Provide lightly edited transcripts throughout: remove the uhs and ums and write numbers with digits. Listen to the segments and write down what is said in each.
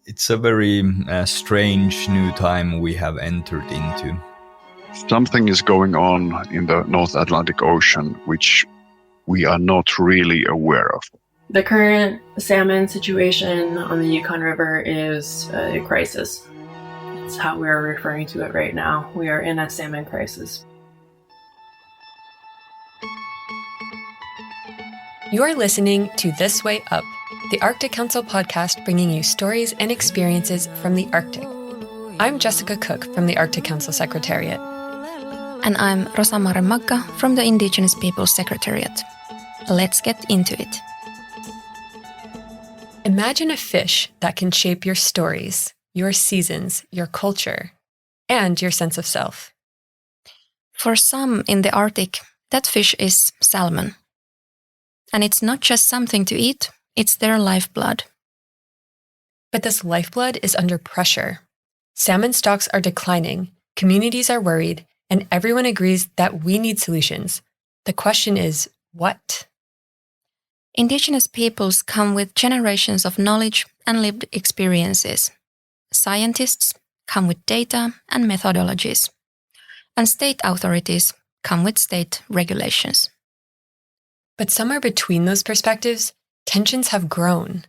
It's a very strange new time we have entered into. Something is going on in the North Atlantic Ocean which we are not really aware of. The current salmon situation on the Yukon River is a crisis. That's how we're referring to it right now. We are in a salmon crisis. You are listening to This Way Up, the Arctic Council podcast bringing you stories and experiences from the Arctic. I'm Jessica Cook from the Arctic Council Secretariat. And I'm Rosamare Magga from the Indigenous Peoples Secretariat. Let's get into it. Imagine a fish that can shape your stories, your seasons, your culture, and your sense of self. For some in the Arctic, that fish is salmon. And it's not just something to eat, it's their lifeblood. But this lifeblood is under pressure. Salmon stocks are declining, communities are worried, and everyone agrees that we need solutions. The question is, what? Indigenous peoples come with generations of knowledge and lived experiences. Scientists come with data and methodologies. And state authorities come with state regulations. But somewhere between those perspectives, tensions have grown.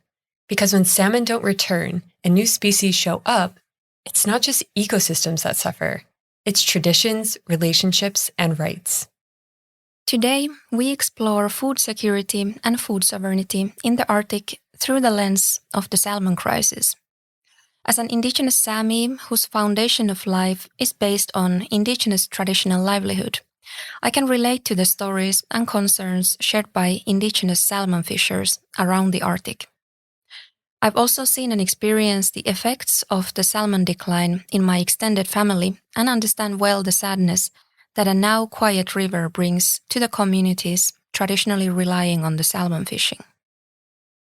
Because when salmon don't return and new species show up, it's not just ecosystems that suffer. It's traditions, relationships, and rights. Today, we explore food security and food sovereignty in the Arctic through the lens of the Salmon Crisis. As an Indigenous Sámi whose foundation of life is based on Indigenous traditional livelihood, I can relate to the stories and concerns shared by Indigenous salmon fishers around the Arctic. I've also seen and experienced the effects of the salmon decline in my extended family and understand well the sadness that a now quiet river brings to the communities traditionally relying on the salmon fishing.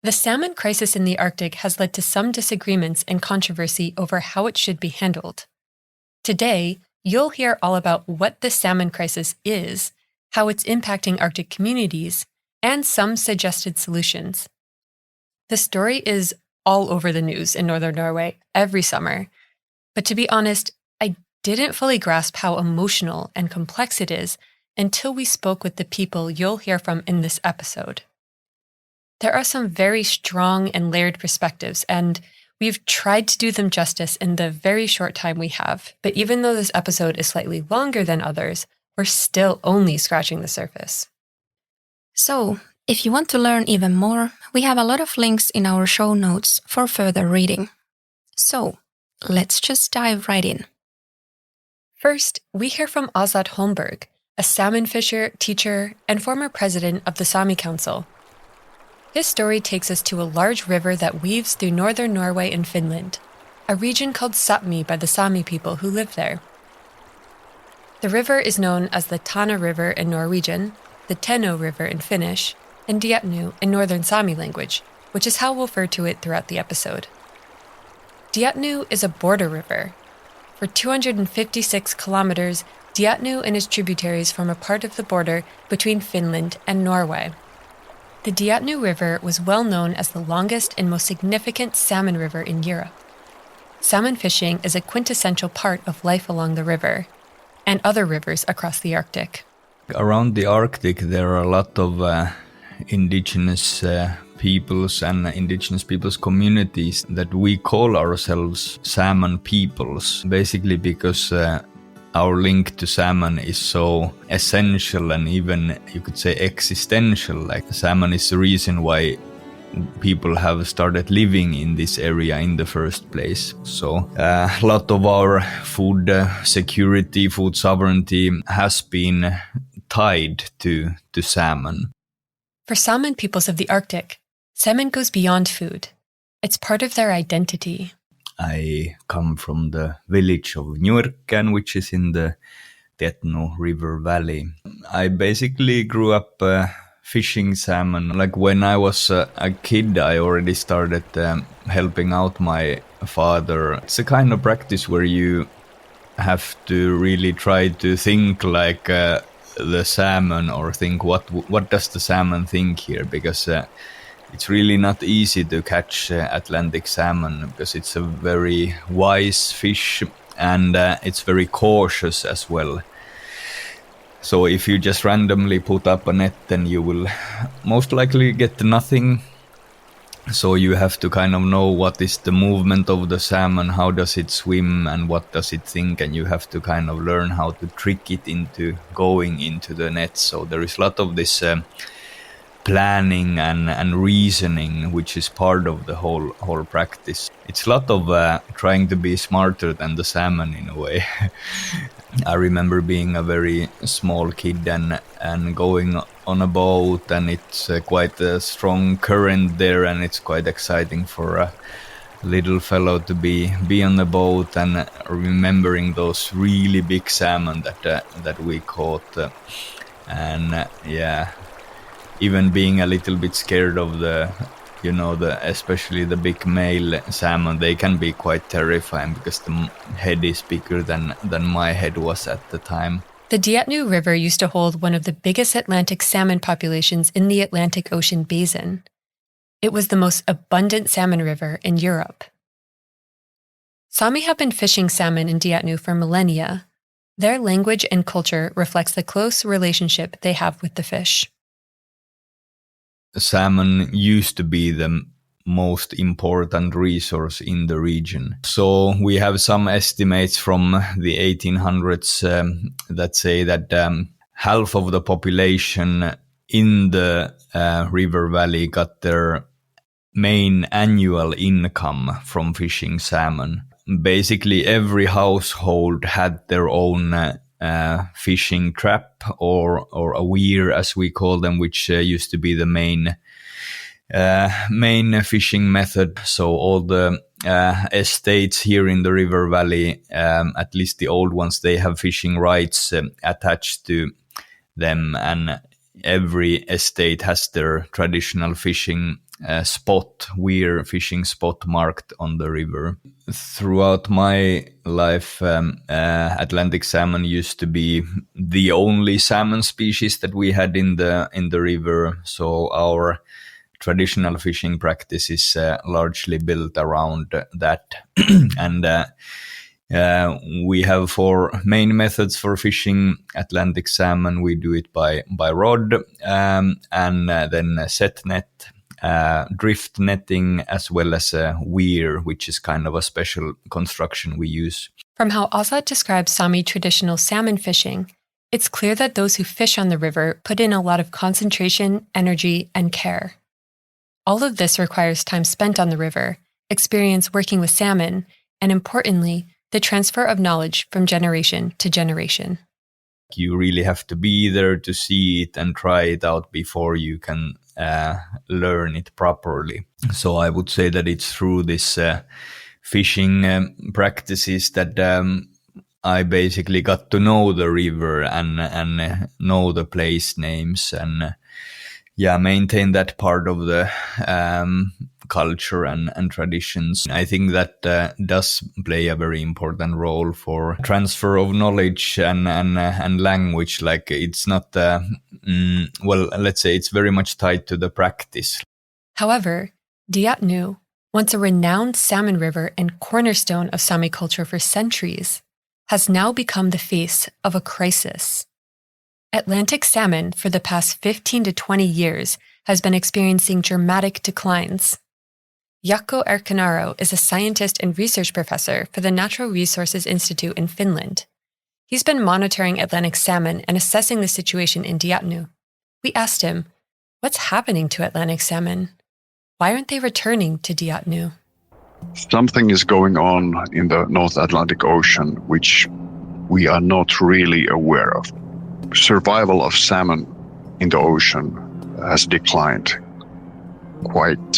The salmon crisis in the Arctic has led to some disagreements and controversy over how it should be handled. Today, you'll hear all about what the salmon crisis is, how it's impacting Arctic communities, and some suggested solutions. The story is all over the news in northern Norway every summer, but to be honest, I didn't fully grasp how emotional and complex it is until we spoke with the people you'll hear from in this episode. There are some very strong and layered perspectives, and we've tried to do them justice in the very short time we have, but even though this episode is slightly longer than others, we're still only scratching the surface. So, if you want to learn even more, we have a lot of links in our show notes for further reading. So, let's just dive right in. First, we hear from Azat Holmberg, a salmon fisher, teacher, and former president of the Sámi Council. His story takes us to a large river that weaves through northern Norway and Finland, a region called Sápmi by the Sámi people who live there. The river is known as the Tana River in Norwegian, the Deatnu River in Finnish, and Deatnu in northern Sámi language, which is how we'll refer to it throughout the episode. Deatnu is a border river. For 256 kilometers, Deatnu and its tributaries form a part of the border between Finland and Norway. The Deatnu River was well known as the longest and most significant salmon river in Europe. Salmon fishing is a quintessential part of life along the river and other rivers across the Arctic. Around the Arctic, there are a lot of indigenous peoples and indigenous peoples communities that we call ourselves salmon peoples, basically because our link to salmon is so essential and even, you could say, existential. Like salmon is the reason why people have started living in this area in the first place. So a lot of our food security, food sovereignty has been tied to salmon. For salmon peoples of the Arctic, salmon goes beyond food. It's part of their identity. I come from the village of Njurken, which is in the Deatnu River valley. I basically grew up fishing salmon. Like when I was a kid, I already started helping out my father. It's a kind of practice where you have to really try to think like the salmon, or think what does the salmon think here, because it's really not easy to catch Atlantic salmon because it's a very wise fish and it's very cautious as well. So if you just randomly put up a net, then you will most likely get nothing. So you have to kind of know what is the movement of the salmon, how does it swim and what does it think, and you have to kind of learn how to trick it into going into the net. So there is a lot of this planning and reasoning, which is part of the whole practice. It's a lot of trying to be smarter than the salmon in a way. I remember being a very small kid and going on a boat, and it's quite a strong current there, and it's quite exciting for a little fellow to be on the boat and remembering those really big salmon that we caught, even being a little bit scared of the especially the big male salmon. They can be quite terrifying because the head is bigger than my head was at the time. The Deatnu River used to hold one of the biggest Atlantic salmon populations in the Atlantic Ocean basin. It was the most abundant salmon river in Europe. Sámi have been fishing salmon in Deatnu for millennia. Their language and culture reflects the close relationship they have with the fish. Salmon used to be the most important resource in the region. So we have some estimates from the 1800s that say that half of the population in the river valley got their main annual income from fishing salmon. Basically every household had their own fishing trap or a weir, as we call them, which used to be the main fishing method. So all the estates here in the river valley, at least the old ones, they have fishing rights attached to them, and every estate has their traditional fishing weir fishing spot marked on the river. Throughout my life, Atlantic salmon used to be the only salmon species that we had in the river. So our traditional fishing practice is largely built around that. And we have 4 main methods for fishing Atlantic salmon. We do it by rod, and then set net, drift netting, as well as a weir, which is kind of a special construction we use. From how Azad describes Sámi traditional salmon fishing, it's clear that those who fish on the river put in a lot of concentration, energy, and care. All of this requires time spent on the river, experience working with salmon, and importantly, the transfer of knowledge from generation to generation. You really have to be there to see it and try it out before you can learn it properly. So I would say that it's through this fishing practices that I basically got to know the river and know the place names and maintain that part of the culture and traditions. I think that does play a very important role for transfer of knowledge and language. Like it's not, let's say it's very much tied to the practice. However, Deatnu, once a renowned salmon river and cornerstone of Sámi culture for centuries, has now become the face of a crisis. Atlantic salmon for the past 15 to 20 years has been experiencing dramatic declines. Jaakko Erkkanaro is a scientist and research professor for the Natural Resources Institute in Finland. He's been monitoring Atlantic salmon and assessing the situation in Deatnu. We asked him, what's happening to Atlantic salmon? Why aren't they returning to Deatnu? Something is going on in the North Atlantic Ocean which we are not really aware of. Survival of salmon in the ocean has declined quite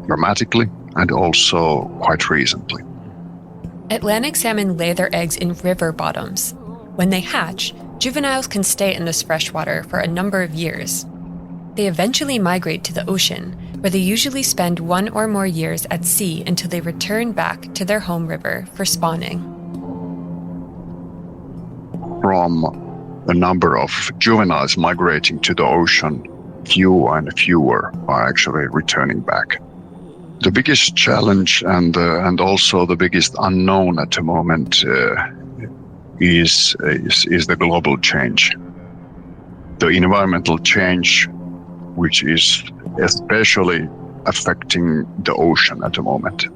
dramatically and also quite recently. Atlantic salmon lay their eggs in river bottoms. When they hatch, juveniles can stay in this freshwater for a number of years. They eventually migrate to the ocean, where they usually spend 1 or more years at sea until they return back to their home river for spawning. From a number of juveniles migrating to the ocean, few and fewer are actually returning back. The biggest challenge and also the biggest unknown at the moment is the global change. The environmental change, which is especially affecting the ocean at the moment.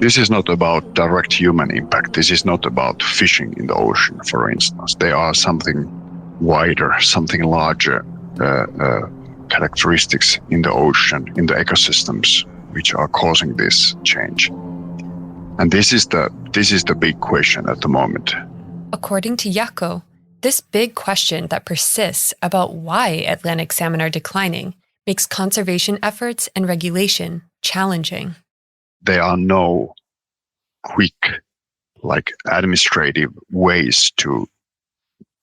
This is not about direct human impact. This is not about fishing in the ocean, for instance. There are something wider, something larger characteristics in the ocean, in the ecosystems, which are causing this change. And this is the big question at the moment. According to Jaakko, this big question that persists about why Atlantic salmon are declining makes conservation efforts and regulation challenging. There are no quick, administrative ways to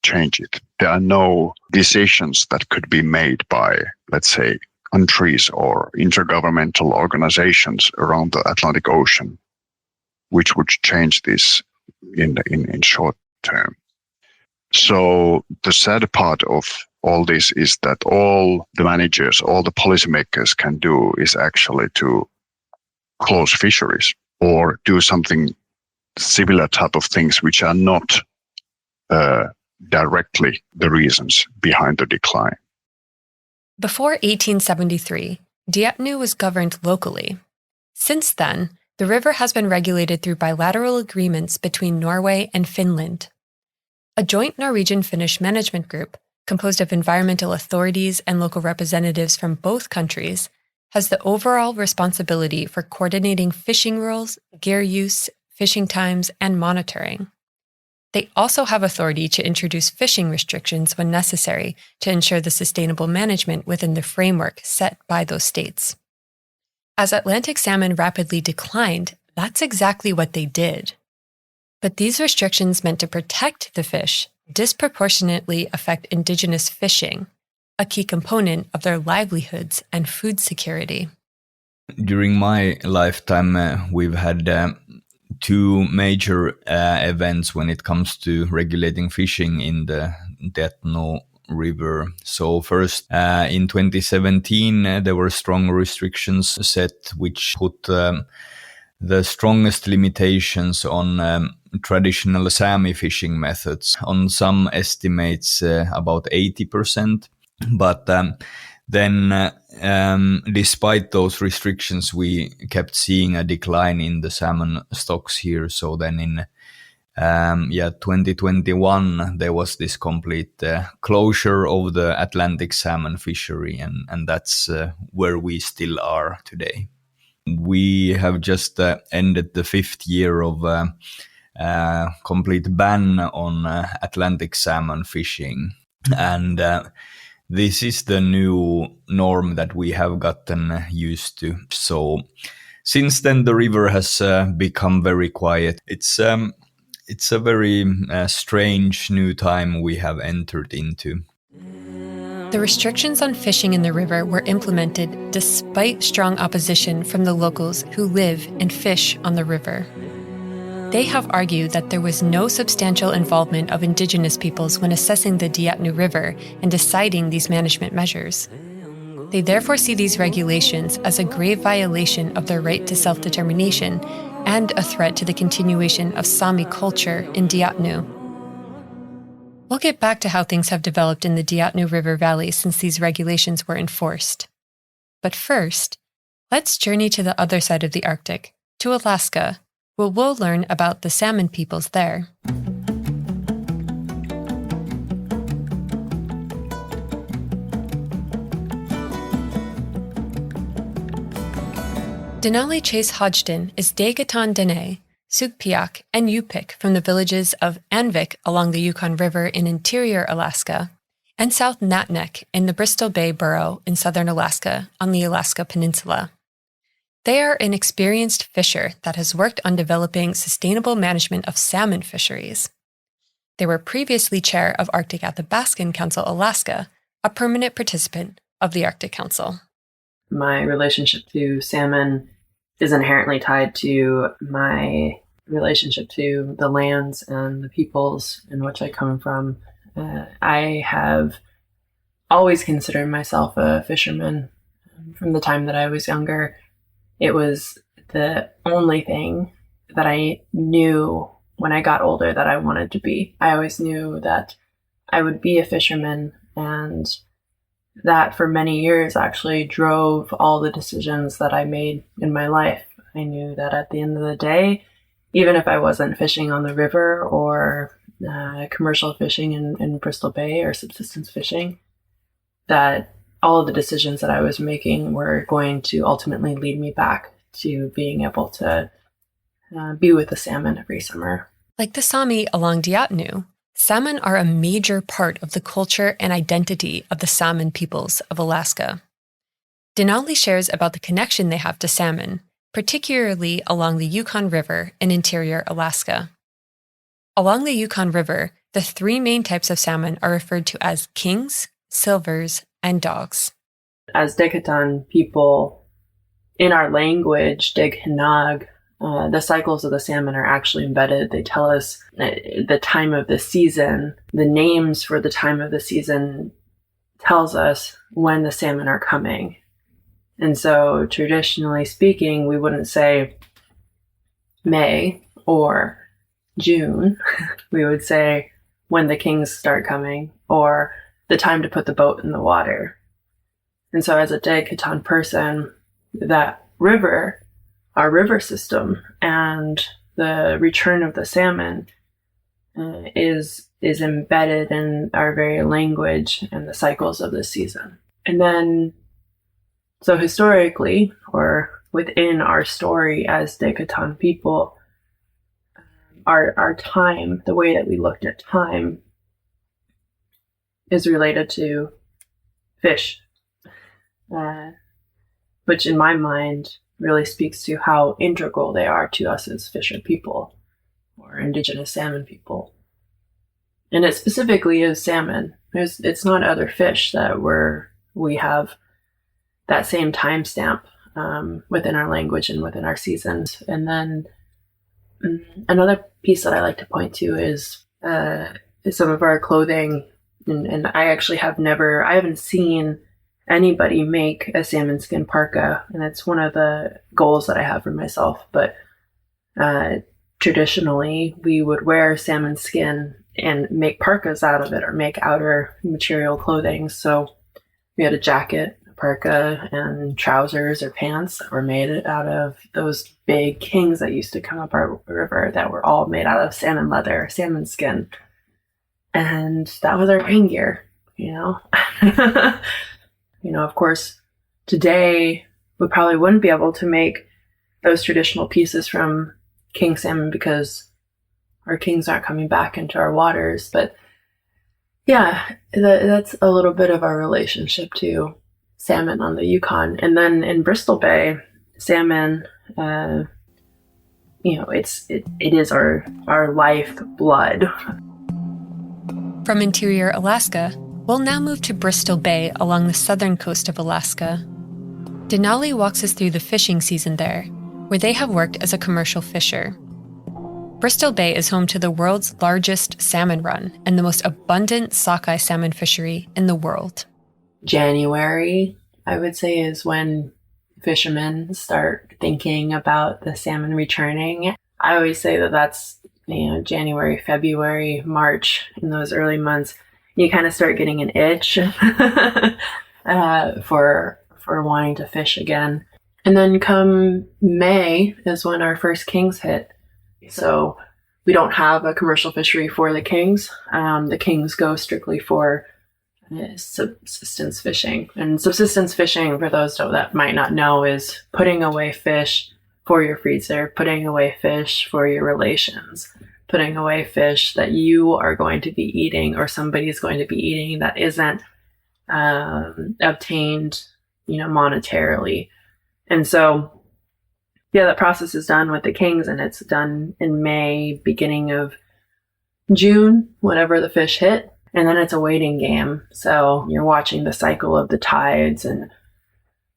change it. There are no decisions that could be made by, let's say, countries or intergovernmental organizations around the Atlantic Ocean, which would change this in short term. So the sad part of all this is that all the managers, all the policymakers can do is actually to close fisheries or do something similar type of things which are not directly the reasons behind the decline. Before 1873, Deatnu was governed locally. Since then, the river has been regulated through bilateral agreements between Norway and Finland. A joint Norwegian-Finnish management group, composed of environmental authorities and local representatives from both countries, has the overall responsibility for coordinating fishing rules, gear use, fishing times, and monitoring. They also have authority to introduce fishing restrictions when necessary to ensure the sustainable management within the framework set by those states. As Atlantic salmon rapidly declined, that's exactly what they did. But these restrictions meant to protect the fish disproportionately affect indigenous fishing, a key component of their livelihoods and food security. During my lifetime, we've had two major events when it comes to regulating fishing in the Deatnu River. So first, in 2017, there were strong restrictions set which put the strongest limitations on traditional Sápmi fishing methods. On some estimates, about 80%. But then, despite those restrictions, we kept seeing a decline in the salmon stocks here. So then in 2021, there was this complete closure of the Atlantic salmon fishery, and that's where we still are today. We have just ended the 5th year of complete ban on Atlantic salmon fishing, and this is the new norm that we have gotten used to. So since then, the river has become very quiet. It's a very strange new time we have entered into. The restrictions on fishing in the river were implemented despite strong opposition from the locals who live and fish on the river. They have argued that there was no substantial involvement of Indigenous peoples when assessing the Deatnu River and deciding these management measures. They therefore see these regulations as a grave violation of their right to self-determination and a threat to the continuation of Sámi culture in Deatnu. We'll get back to how things have developed in the Deatnu River Valley since these regulations were enforced. But first, let's journey to the other side of the Arctic, to Alaska, where we'll learn about the salmon peoples there. Denali Chase Hodgson is Daegaton Dene, Sugpiaq, and Yupik from the villages of Anvik along the Yukon River in interior Alaska, and South Natnek in the Bristol Bay Borough in southern Alaska on the Alaska Peninsula. They are an experienced fisher that has worked on developing sustainable management of salmon fisheries. They were previously chair of Arctic Athabascan Council Alaska, a permanent participant of the Arctic Council. My relationship to salmon is inherently tied to my relationship to the lands and the peoples in which I come from. I have always considered myself a fisherman. From the time that I was younger, it was the only thing that I knew when I got older that I wanted to be. I always knew that I would be a fisherman, and that for many years actually drove all the decisions that I made in my life. I knew that at the end of the day, even if I wasn't fishing on the river or commercial fishing in Bristol Bay or subsistence fishing, that all of the decisions that I was making were going to ultimately lead me back to being able to be with the salmon every summer. Like the Sámi along Deatnu, salmon are a major part of the culture and identity of the Salmon peoples of Alaska. Denali shares about the connection they have to salmon, particularly along the Yukon River in interior Alaska. Along the Yukon River, the three main types of salmon are referred to as kings, silvers, and dogs. As Dickatan people, in our language, Dighinag, the cycles of the salmon are actually embedded. They tell us the time of the season. The names for the time of the season tells us when the salmon are coming. And so traditionally speaking, we wouldn't say May or June. We would say when the kings start coming or the time to put the boat in the water. And so as a Dickatan person, that river, our river system, and the return of the salmon is embedded in our very language and the cycles of the season. And then, so historically, or within our story as Dickatan people, our time, the way that we looked at time, is related to fish, which in my mind really speaks to how integral they are to us as fisher people or indigenous salmon people. And it specifically is salmon. It's not other fish that we have that same timestamp within our language and within our seasons. And then another piece that I like to point to is some of our clothing. And I actually I haven't seen anybody make a salmon skin parka, and it's one of the goals that I have for myself. But traditionally, we would wear salmon skin and make parkas out of it, or make outer material clothing. So we had a jacket, a parka, and trousers or pants that were made out of those big kings that used to come up our river that were all made out of salmon leather, salmon skin. And that was our rain gear, you know. Of course, today we probably wouldn't be able to make those traditional pieces from king salmon because our kings aren't coming back into our waters. But yeah, that's a little bit of our relationship to salmon on the Yukon. And then in Bristol Bay, salmon, it is our lifeblood. From interior Alaska, we'll now move to Bristol Bay along the southern coast of Alaska. Denali walks us through the fishing season there, where they have worked as a commercial fisher. Bristol Bay is home to the world's largest salmon run and the most abundant sockeye salmon fishery in the world. January, I would say, is when fishermen start thinking about the salmon returning. I always say that that's January, February, March, in those early months, you kind of start getting an itch for wanting to fish again. And then come May is when our first kings hit. So we don't have a commercial fishery for the kings. The kings go strictly for subsistence fishing. And subsistence fishing, for those that might not know, is putting away fish for your freezer, putting away fish for your relations, putting away fish that you are going to be eating or somebody is going to be eating that isn't obtained, monetarily. And so, yeah, that process is done with the kings, and it's done in May, beginning of June, whenever the fish hit. And then it's a waiting game. So you're watching the cycle of the tides and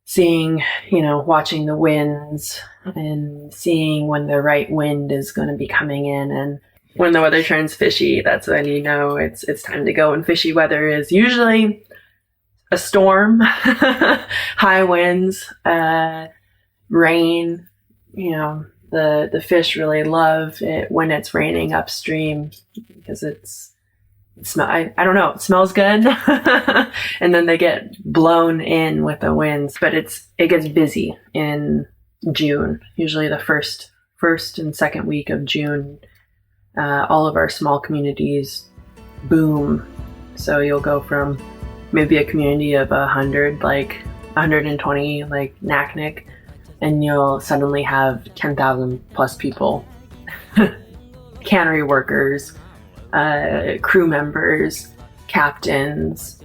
seeing, watching the winds and seeing when the right wind is going to be coming in. And when the weather turns fishy, that's when it's time to go. And fishy weather is usually a storm, high winds, rain. You know, the fish really love it when it's raining upstream because I don't know, it smells good. And then they get blown in with the winds, but it gets busy in June, usually the first and second week of June. All of our small communities boom. So you'll go from maybe a community of 100, like 120, like Naknek, and you'll suddenly have 10,000 plus people, cannery workers, crew members, captains,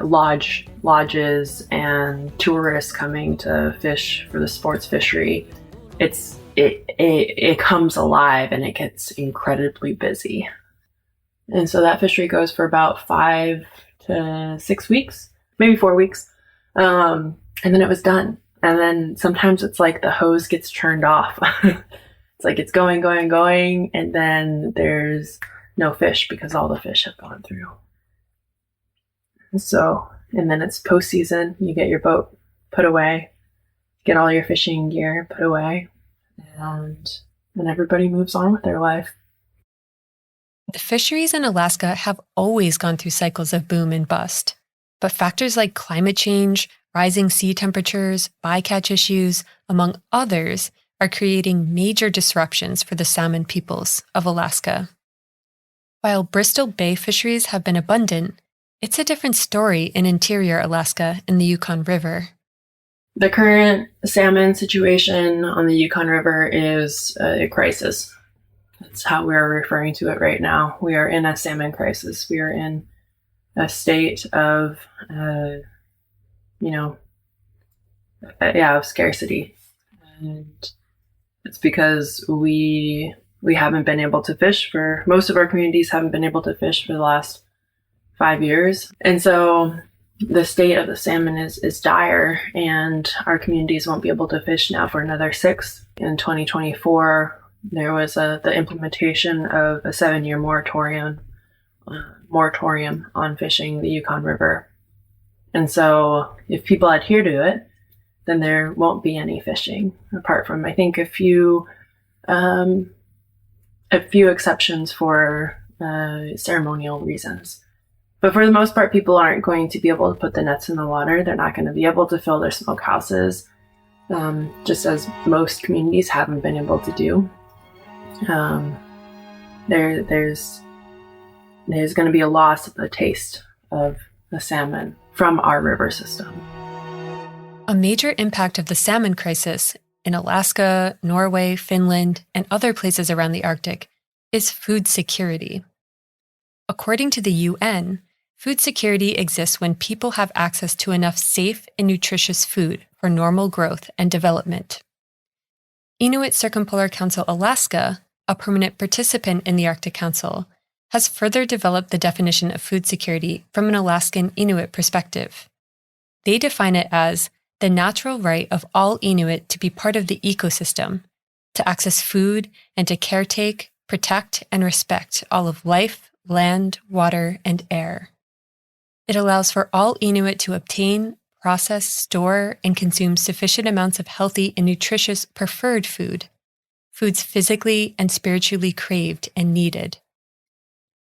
lodges, and tourists coming to fish for the sports fishery. It comes alive and it gets incredibly busy. And so that fishery goes for about 5 to 6 weeks, maybe 4 weeks. And then it was done. And then sometimes it's like the hose gets turned off. It's like it's going, and then there's no fish because all the fish have gone through. So, and then it's post-season. You get your boat put away, get all your fishing gear put away, and then everybody moves on with their life. The fisheries in Alaska have always gone through cycles of boom and bust. But factors like climate change, rising sea temperatures, bycatch issues, among others, are creating major disruptions for the salmon peoples of Alaska. While Bristol Bay fisheries have been abundant, it's a different story in interior Alaska and the Yukon River. The current salmon situation on the Yukon River is a crisis. That's how we're referring to it right now. We are in a salmon crisis. We are in a state of, of scarcity. And it's because we haven't been able to fish most of our communities haven't been able to fish for the last 5 years. And so the state of the salmon is dire, and our communities won't be able to fish now for another 6. In 2024, there was the implementation of a 7-year moratorium on fishing the Yukon River. And so if people adhere to it, then there won't be any fishing, apart from, I think, a few exceptions for ceremonial reasons. But for the most part, people aren't going to be able to put the nets in the water. They're not going to be able to fill their smokehouses, just as most communities haven't been able to do. There's going to be a loss of the taste of the salmon from our river system. A major impact of the salmon crisis in Alaska, Norway, Finland, and other places around the Arctic is food security. According to the UN, food security exists when people have access to enough safe and nutritious food for normal growth and development. Inuit Circumpolar Council Alaska, a permanent participant in the Arctic Council, has further developed the definition of food security from an Alaskan Inuit perspective. They define it as the natural right of all Inuit to be part of the ecosystem, to access food, and to caretake, protect, and respect all of life, land, water, and air. It allows for all Inuit to obtain, process, store, and consume sufficient amounts of healthy and nutritious preferred food, foods physically and spiritually craved and needed.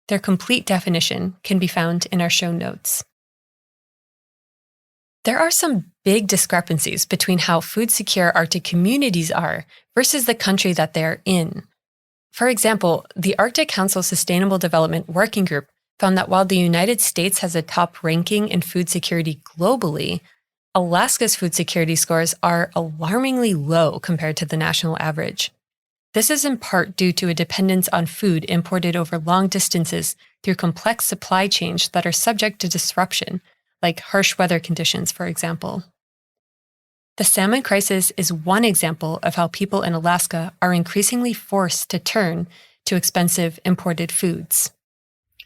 Their complete definition can be found in our show notes. There are some big discrepancies between how food-secure Arctic communities are versus the country that they're in. For example, the Arctic Council Sustainable Development Working Group found that while the United States has a top ranking in food security globally, Alaska's food security scores are alarmingly low compared to the national average. This is in part due to a dependence on food imported over long distances through complex supply chains that are subject to disruption, like harsh weather conditions, for example. The salmon crisis is one example of how people in Alaska are increasingly forced to turn to expensive imported foods.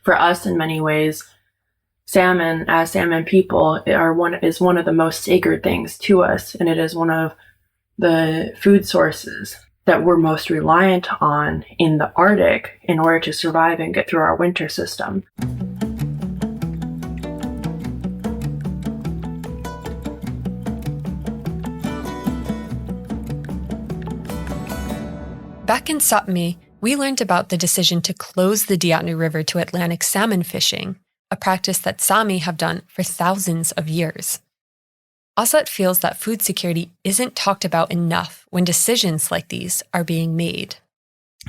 For us, in many ways, salmon, as salmon people, is one of the most sacred things to us, and it is one of the food sources that we're most reliant on in the Arctic in order to survive and get through our winter system. Back in Sápmi, we learned about the decision to close the Deatnu River to Atlantic salmon fishing, a practice that Sámi have done for thousands of years. Ázat feels that food security isn't talked about enough when decisions like these are being made.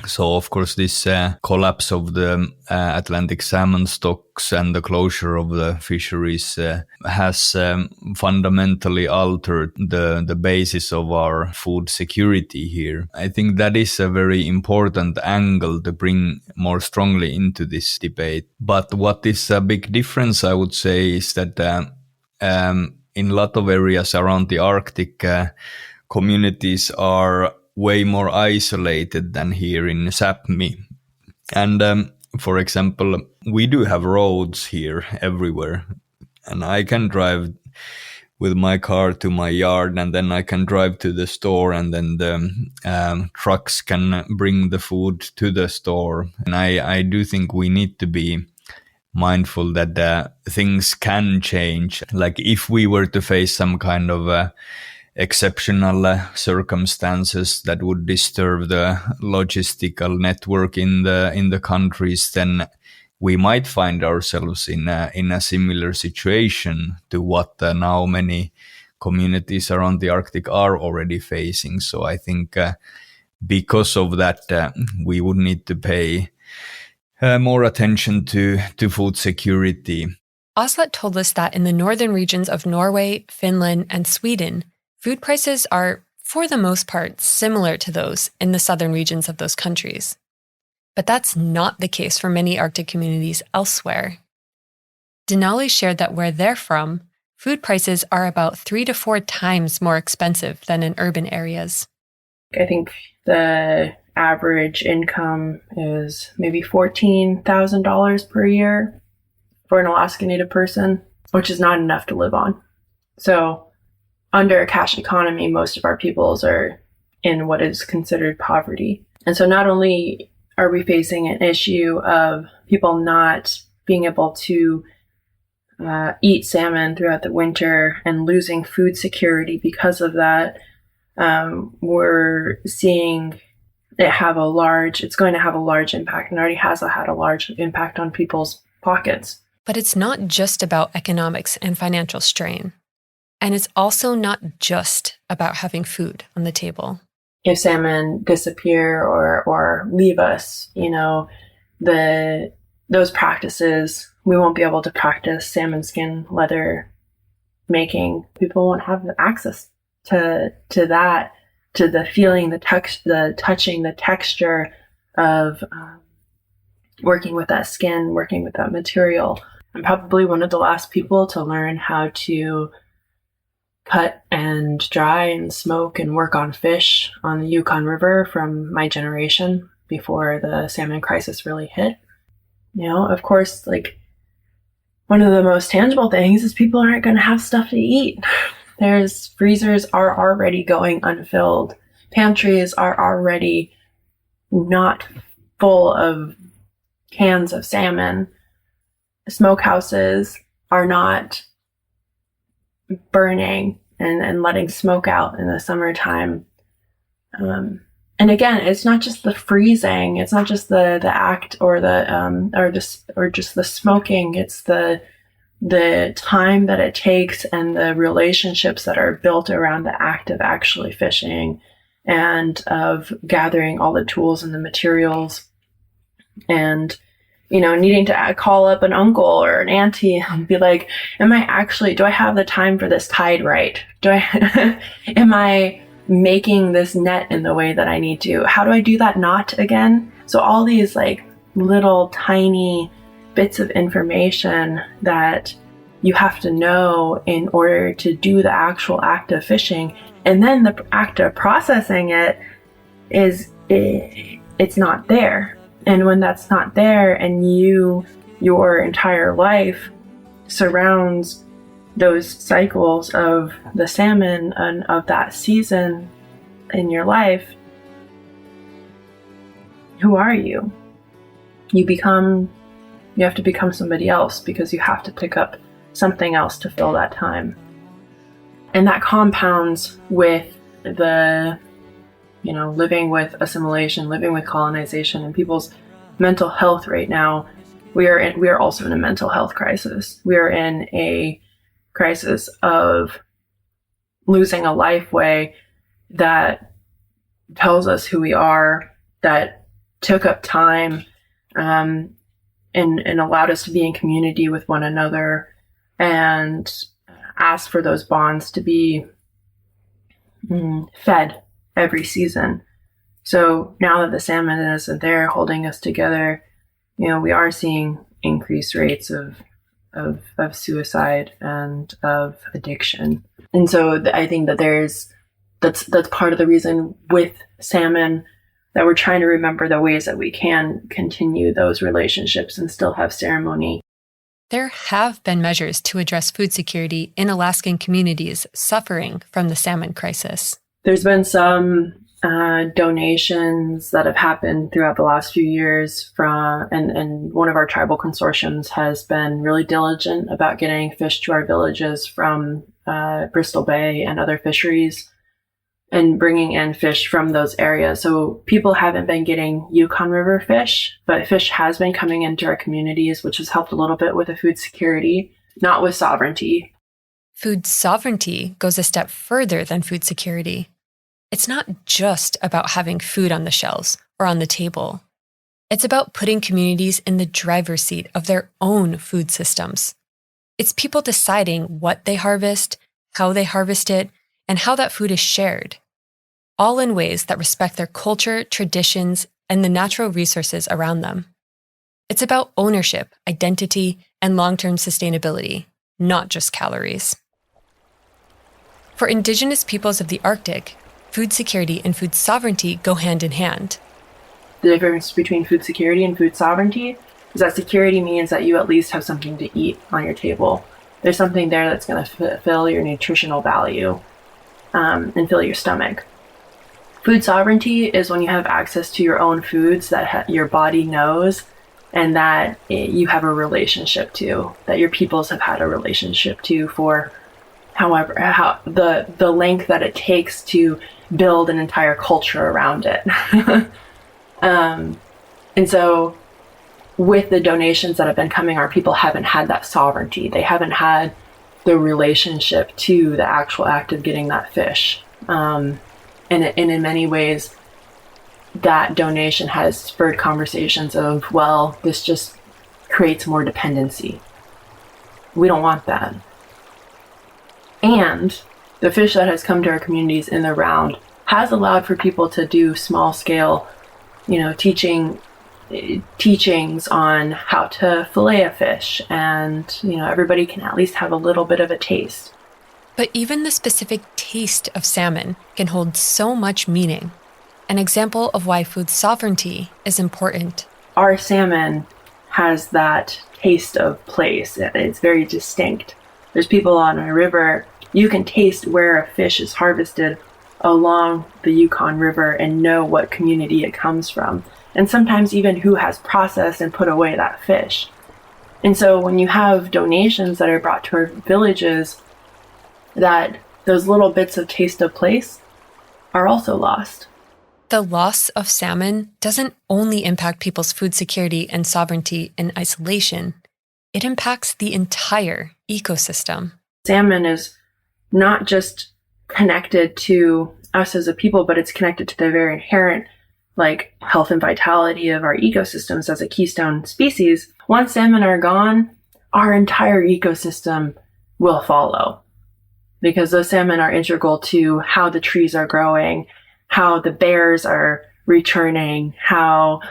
So, of course, this collapse of the Atlantic salmon stocks and the closure of the fisheries has fundamentally altered the basis of our food security here. I think that is a very important angle to bring more strongly into this debate. But what is a big difference, I would say, is that in a lot of areas around the Arctic, communities are way more isolated than here in Sápmi. And for example, we do have roads here everywhere. And I can drive with my car to my yard, and then I can drive to the store, and then the trucks can bring the food to the store. And I do think we need to be mindful that things can change. Like if we were to face some kind of exceptional circumstances that would disturb the logistical network in the countries, then we might find ourselves in a similar situation to what now many communities around the Arctic are already facing. So I think because of that, we would need to pay more attention to food security. Ázat told us that in the northern regions of Norway, Finland, and Sweden, food prices are, for the most part, similar to those in the southern regions of those countries. But that's not the case for many Arctic communities elsewhere. Denali shared that where they're from, food prices are about 3 to 4 times more expensive than in urban areas. I think the average income is maybe $14,000 per year for an Alaska Native person, which is not enough to live on. So under a cash economy, most of our peoples are in what is considered poverty. And so not only are we facing an issue of people not being able to eat salmon throughout the winter and losing food security because of that, we're seeing it's going to have a large impact, and already has had a large impact on people's pockets. But it's not just about economics and financial strain. And it's also not just about having food on the table. If salmon disappear or leave us, those practices, we won't be able to practice salmon skin leather making. People won't have access to that, to the feeling, the touching, the texture of working with that skin, working with that material. I'm probably one of the last people to learn how to cut and dry and smoke and work on fish on the Yukon River from my generation before the Salmon Crisis really hit. Of course, like, one of the most tangible things is people aren't going to have stuff to eat. Freezers are already going unfilled. Pantries are already not full of cans of salmon. Smokehouses are not burning and letting smoke out in the summertime. And again, it's not just the freezing, it's not just the act or just the smoking, it's the time that it takes and the relationships that are built around the act of actually fishing and of gathering all the tools and the materials, and needing to call up an uncle or an auntie and be like, do I have the time for this tied right? Am I making this net in the way that I need to? How do I do that knot again? So all these like little tiny bits of information that you have to know in order to do the actual act of fishing. And then the act of processing it's not there. And when that's not there, and your entire life surrounds those cycles of the salmon and of that season in your life, who are you? You have to become somebody else, because you have to pick up something else to fill that time. And that compounds with the living with assimilation, living with colonization, and people's mental health right now, we are also in a mental health crisis. We are in a crisis of losing a life way that tells us who we are, that took up time, and allowed us to be in community with one another, and ask for those bonds to be fed every season. So now that the salmon isn't there holding us together, we are seeing increased rates of suicide and of addiction. And so I think that that's part of the reason with salmon that we're trying to remember the ways that we can continue those relationships and still have ceremony. There have been measures to address food security in Alaskan communities suffering from the salmon crisis. There's been some donations that have happened throughout the last few years and one of our tribal consortiums has been really diligent about getting fish to our villages from Bristol Bay and other fisheries, and bringing in fish from those areas. So people haven't been getting Yukon River fish, but fish has been coming into our communities, which has helped a little bit with the food security, not with sovereignty. Food sovereignty goes a step further than food security. It's not just about having food on the shelves or on the table. It's about putting communities in the driver's seat of their own food systems. It's people deciding what they harvest, how they harvest it, and how that food is shared, all in ways that respect their culture, traditions, and the natural resources around them. It's about ownership, identity, and long-term sustainability, not just calories. For Indigenous peoples of the Arctic, food security and food sovereignty go hand in hand. The difference between food security and food sovereignty is that security means that you at least have something to eat on your table. There's something there that's going to fill your nutritional value and fill your stomach. Food sovereignty is when you have access to your own foods that your body knows and that you have a relationship to, that your peoples have had a relationship to for how the length that it takes to build an entire culture around it. And so with the donations that have been coming, our people haven't had that sovereignty. They haven't had the relationship to the actual act of getting that fish. And in many ways, that donation has spurred conversations of, well, this just creates more dependency. We don't want that. And the fish that has come to our communities in the round has allowed for people to do small scale, teachings on how to fillet a fish, and everybody can at least have a little bit of a taste. But even the specific taste of salmon can hold so much meaning. An example of why food sovereignty is important. Our salmon has that taste of place. It's very distinct. There's people on a river, you can taste where a fish is harvested along the Yukon River and know what community it comes from, and sometimes even who has processed and put away that fish. And so when you have donations that are brought to our villages, that those little bits of taste of place are also lost. The loss of salmon doesn't only impact people's food security and sovereignty in isolation, it impacts the entire ecosystem. Salmon is not just connected to us as a people, but it's connected to the very inherent health and vitality of our ecosystems as a keystone species. Once salmon are gone, our entire ecosystem will follow, because those salmon are integral to how the trees are growing, how the bears are returning, how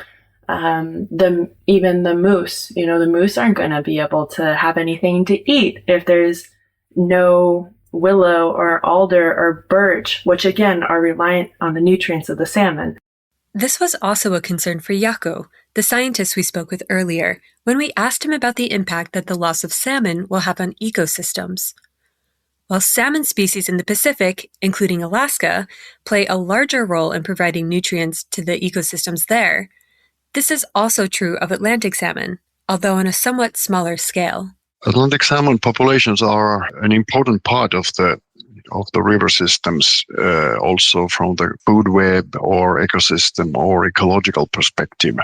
even the moose, the moose aren't going to be able to have anything to eat if there's no willow or alder or birch, which again are reliant on the nutrients of the salmon. This was also a concern for Jaakko, the scientist we spoke with earlier, when we asked him about the impact that the loss of salmon will have on ecosystems. While salmon species in the Pacific, including Alaska, play a larger role in providing nutrients to the ecosystems there, this is also true of Atlantic salmon, although on a somewhat smaller scale. Atlantic salmon populations are an important part of the of the river systems, also from the food web or ecosystem or ecological perspective.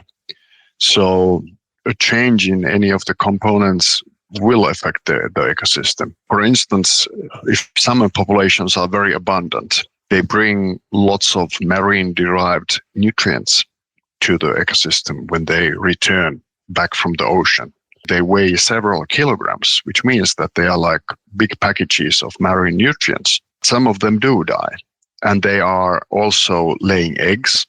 So a change in any of the components will affect the ecosystem. For instance, if salmon populations are very abundant, they bring lots of marine-derived nutrients to the ecosystem when they return back from the ocean. They weigh several kilograms, which means that they are like big packages of marine nutrients. Some of them do die, and they are also laying eggs.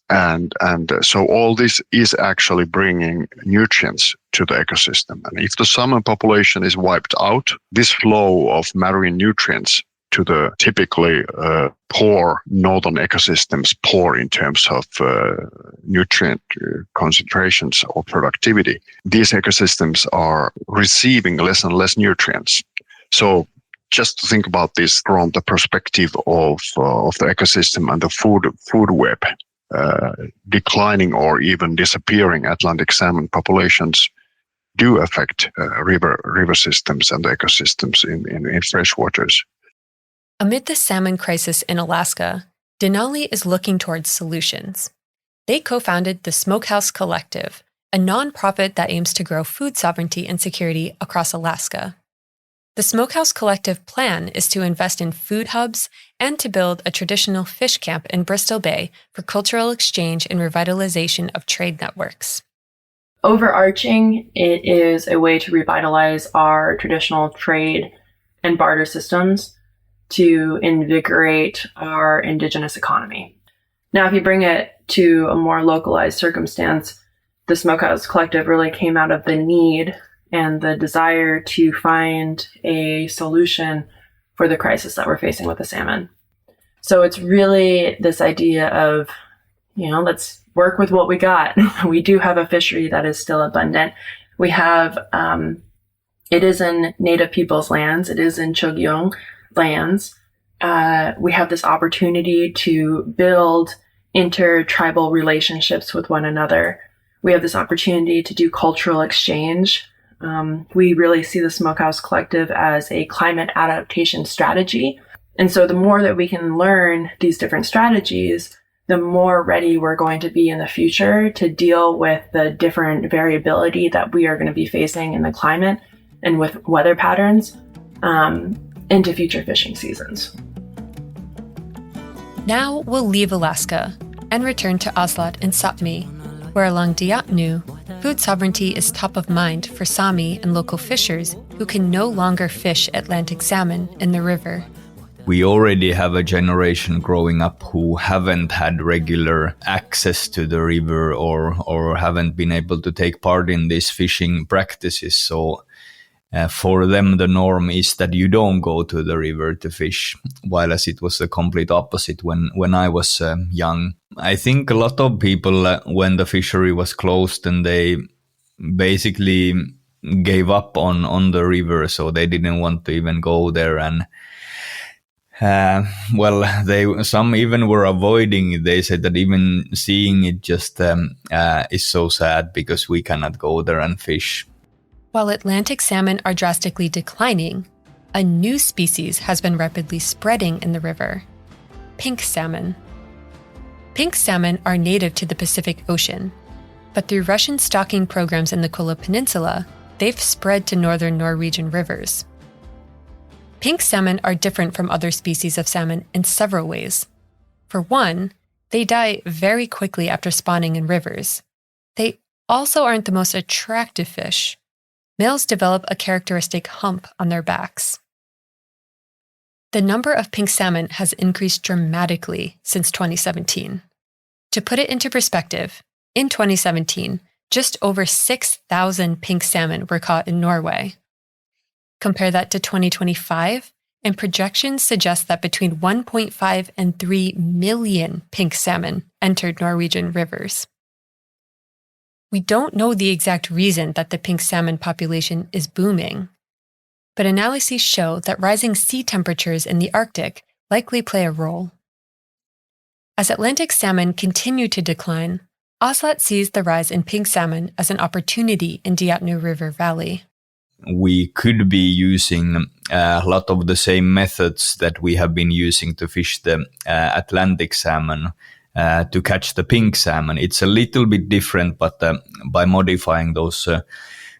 And so all this is actually bringing nutrients to the ecosystem. And if the salmon population is wiped out, this flow of marine nutrients to the typically poor northern ecosystems, poor in terms of nutrient concentrations or productivity, these ecosystems are receiving less and less nutrients. So just to think about this from the perspective of the ecosystem and the food web, declining or even disappearing Atlantic salmon populations do affect river systems and ecosystems in freshwaters. Amid the salmon crisis in Alaska, Denali is looking towards solutions. They co-founded the Smokehouse Collective, a nonprofit that aims to grow food sovereignty and security across Alaska. The Smokehouse Collective plan is to invest in food hubs and to build a traditional fish camp in Bristol Bay for cultural exchange and revitalization of trade networks. Overarching, it is a way to revitalize our traditional trade and barter systems to invigorate our Indigenous economy. Now, if you bring it to a more localized circumstance, the Smokehouse Collective really came out of the need and the desire to find a solution for the crisis that we're facing with the salmon. So it's really this idea of, let's work with what we got. We do have a fishery that is still abundant. We have, it is in Native Peoples lands. It is in Chogyong lands. We have this opportunity to build intertribal relationships with one another. We have this opportunity to do cultural exchange. We really see the Smokehouse Collective as a climate adaptation strategy. And so the more that we can learn these different strategies, the more ready we're going to be in the future to deal with the different variability that we are going to be facing in the climate and with weather patterns into future fishing seasons. Now we'll leave Alaska and return to Åslat and Sápmi, where along Deatnu, food sovereignty is top of mind for Sámi and local fishers who can no longer fish Atlantic salmon in the river. We already have a generation growing up who haven't had regular access to the river or haven't been able to take part in these fishing practices. So for them, the norm is that you don't go to the river to fish, while as it was the complete opposite when I was young. I think a lot of people, when the fishery was closed, and they basically gave up on the river, so they didn't want to even go there. And some even were avoiding it. They said that even seeing it just is so sad because we cannot go there and fish. While Atlantic salmon are drastically declining, a new species has been rapidly spreading in the river: pink salmon. Pink salmon are native to the Pacific Ocean, but through Russian stocking programs in the Kola Peninsula, they've spread to northern Norwegian rivers. Pink salmon are different from other species of salmon in several ways. For one, they die very quickly after spawning in rivers. They also aren't the most attractive fish. Males develop a characteristic hump on their backs. The number of pink salmon has increased dramatically since 2017. To put it into perspective, in 2017, just over 6,000 pink salmon were caught in Norway. Compare that to 2025, and projections suggest that between 1.5 and 3 million pink salmon entered Norwegian rivers. We don't know the exact reason that the pink salmon population is booming, but analyses show that rising sea temperatures in the Arctic likely play a role. As Atlantic salmon continue to decline, Åslat sees the rise in pink salmon as an opportunity in Deatnu River Valley. We could be using a lot of the same methods that we have been using to fish the Atlantic salmon to catch the pink salmon. It's a little bit different, but by modifying those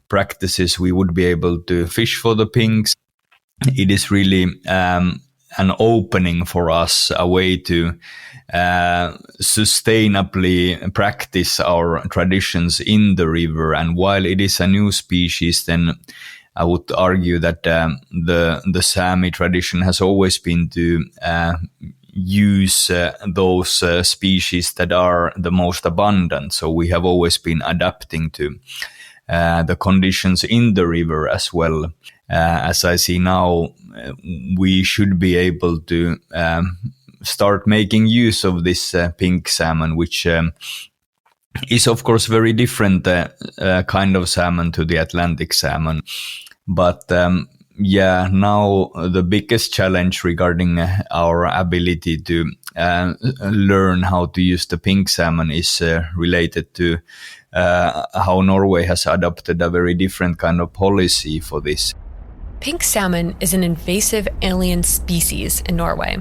practices, we would be able to fish for the pinks. It is really an opening for us, a way to sustainably practice our traditions in the river. And while it is a new species, then I would argue that the Sámi tradition has always been to use those species that are the most abundant. So we have always been adapting to the conditions in the river as well. As I see now, we should be able to start making use of this pink salmon, which is of course very different kind of salmon to the Atlantic salmon. But now the biggest challenge regarding our ability to learn how to use the pink salmon is related to how Norway has adopted a very different kind of policy for this. Pink salmon is an invasive alien species in Norway.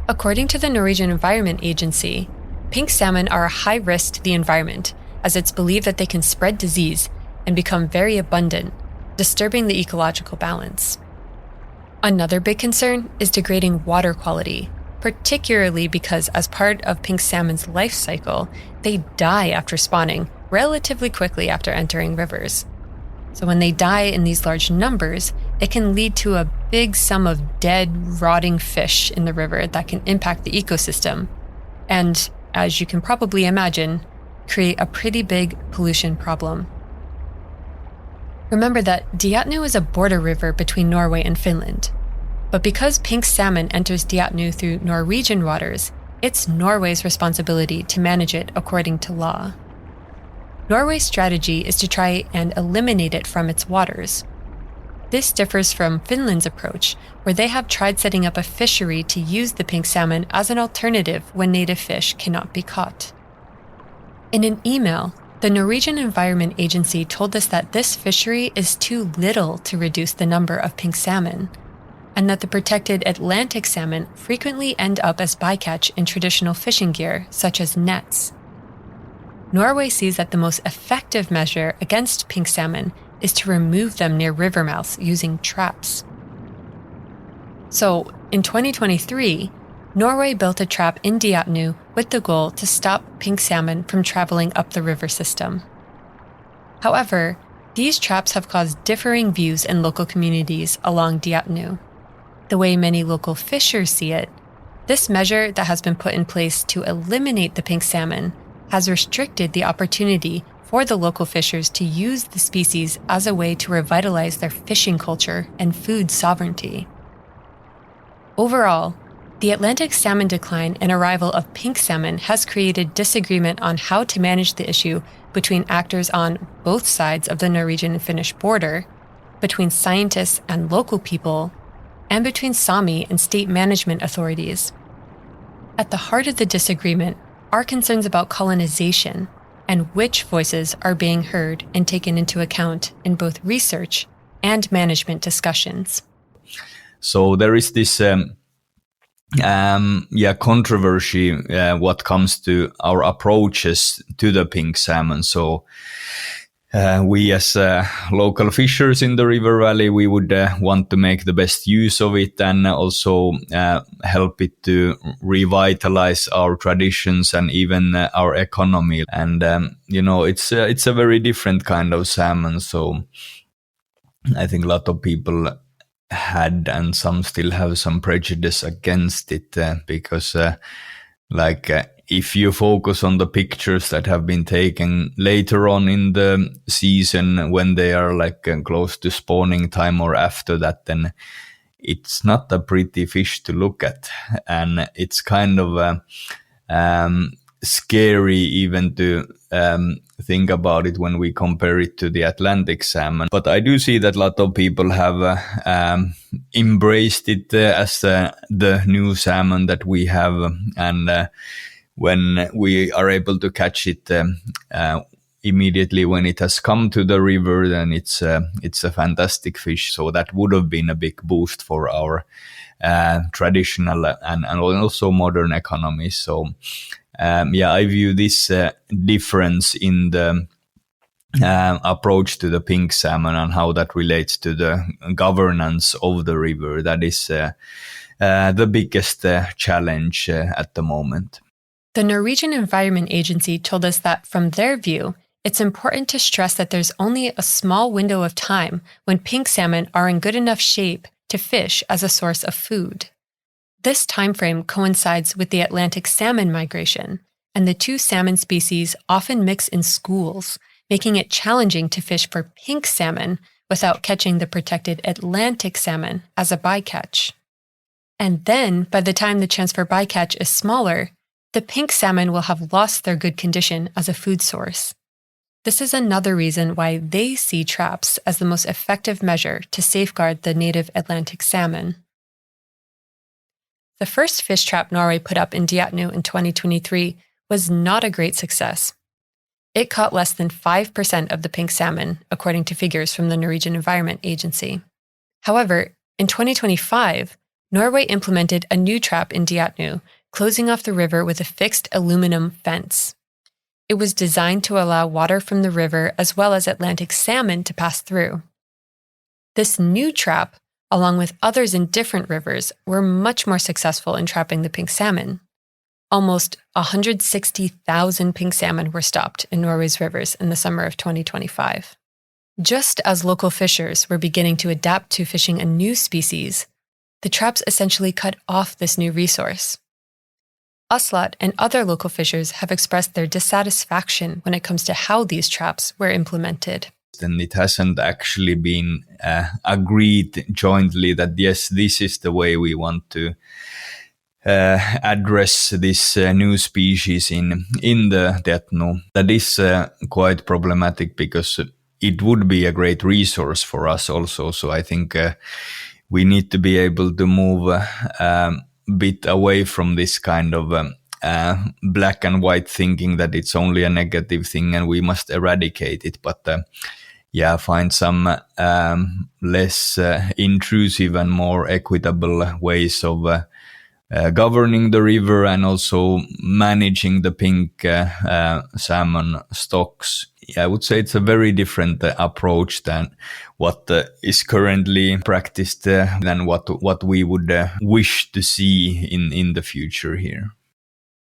According to the Norwegian Environment Agency, pink salmon are a high risk to the environment, as it's believed that they can spread disease and become very abundant, disturbing the ecological balance. Another big concern is degrading water quality, particularly because as part of pink salmon's life cycle, they die after spawning relatively quickly after entering rivers. So when they die in these large numbers, it can lead to a big sum of dead, rotting fish in the river that can impact the ecosystem. And, as you can probably imagine, create a pretty big pollution problem. Remember that Deatnu is a border river between Norway and Finland. But because pink salmon enters Deatnu through Norwegian waters, it's Norway's responsibility to manage it according to law. Norway's strategy is to try and eliminate it from its waters. This differs from Finland's approach, where they have tried setting up a fishery to use the pink salmon as an alternative when native fish cannot be caught. In an email, the Norwegian Environment Agency told us that this fishery is too little to reduce the number of pink salmon, and that the protected Atlantic salmon frequently end up as bycatch in traditional fishing gear, such as nets. Norway sees that the most effective measure against pink salmon is to remove them near river mouths using traps. So, in 2023, Norway built a trap in Deatnu with the goal to stop pink salmon from traveling up the river system. However, these traps have caused differing views in local communities along Deatnu. The way many local fishers see it, this measure that has been put in place to eliminate the pink salmon has restricted the opportunity for the local fishers to use the species as a way to revitalize their fishing culture and food sovereignty. Overall, the Atlantic salmon decline and arrival of pink salmon has created disagreement on how to manage the issue between actors on both sides of the Norwegian and Finnish border, between scientists and local people, and between Sámi and state management authorities. At the heart of the disagreement are concerns about colonization and which voices are being heard and taken into account in both research and management discussions. So there is this controversy what comes to our approaches to the pink salmon. So we as local fishers in the river valley, we would want to make the best use of it and also help it to revitalize our traditions and even our economy. And it's a very different kind of salmon. So I think a lot of people had and some still have some prejudice against it because if you focus on the pictures that have been taken later on in the season when they are close to spawning time or after that, then it's not a pretty fish to look at. And it's kind of scary even to think about it when we compare it to the Atlantic salmon. But I do see that a lot of people have embraced it as the new salmon that we have. And when we are able to catch it immediately when it has come to the river, then it's a fantastic fish. So that would have been a big boost for our traditional and also modern economies. So I view this difference in the approach to the pink salmon and how that relates to the governance of the river. That is the biggest challenge at the moment. The Norwegian Environment Agency told us that from their view, it's important to stress that there's only a small window of time when pink salmon are in good enough shape to fish as a source of food. This timeframe coincides with the Atlantic salmon migration, and the two salmon species often mix in schools, making it challenging to fish for pink salmon without catching the protected Atlantic salmon as a bycatch. And then, by the time the chance for bycatch is smaller, the pink salmon will have lost their good condition as a food source. This is another reason why they see traps as the most effective measure to safeguard the native Atlantic salmon. The first fish trap Norway put up in Deatnu in 2023 was not a great success. It caught less than 5% of the pink salmon, according to figures from the Norwegian Environment Agency. However, in 2025, Norway implemented a new trap in Deatnu, closing off the river with a fixed aluminum fence. It was designed to allow water from the river as well as Atlantic salmon to pass through. This new trap, along with others in different rivers, were much more successful in trapping the pink salmon. Almost 160,000 pink salmon were stopped in Norway's rivers in the summer of 2025. Just as local fishers were beginning to adapt to fishing a new species, the traps essentially cut off this new resource. Aslak and other local fishers have expressed their dissatisfaction when it comes to how these traps were implemented. And it hasn't actually been agreed jointly that yes, this is the way we want to address this new species in the Deatnu. That is quite problematic because it would be a great resource for us also. So I think we need to be able to move bit away from this kind of black and white thinking that it's only a negative thing and we must eradicate it. But find some less intrusive and more equitable ways of governing the river and also managing the pink salmon stocks. I would say it's a very different approach than what is currently practiced than what we would wish to see in the future here.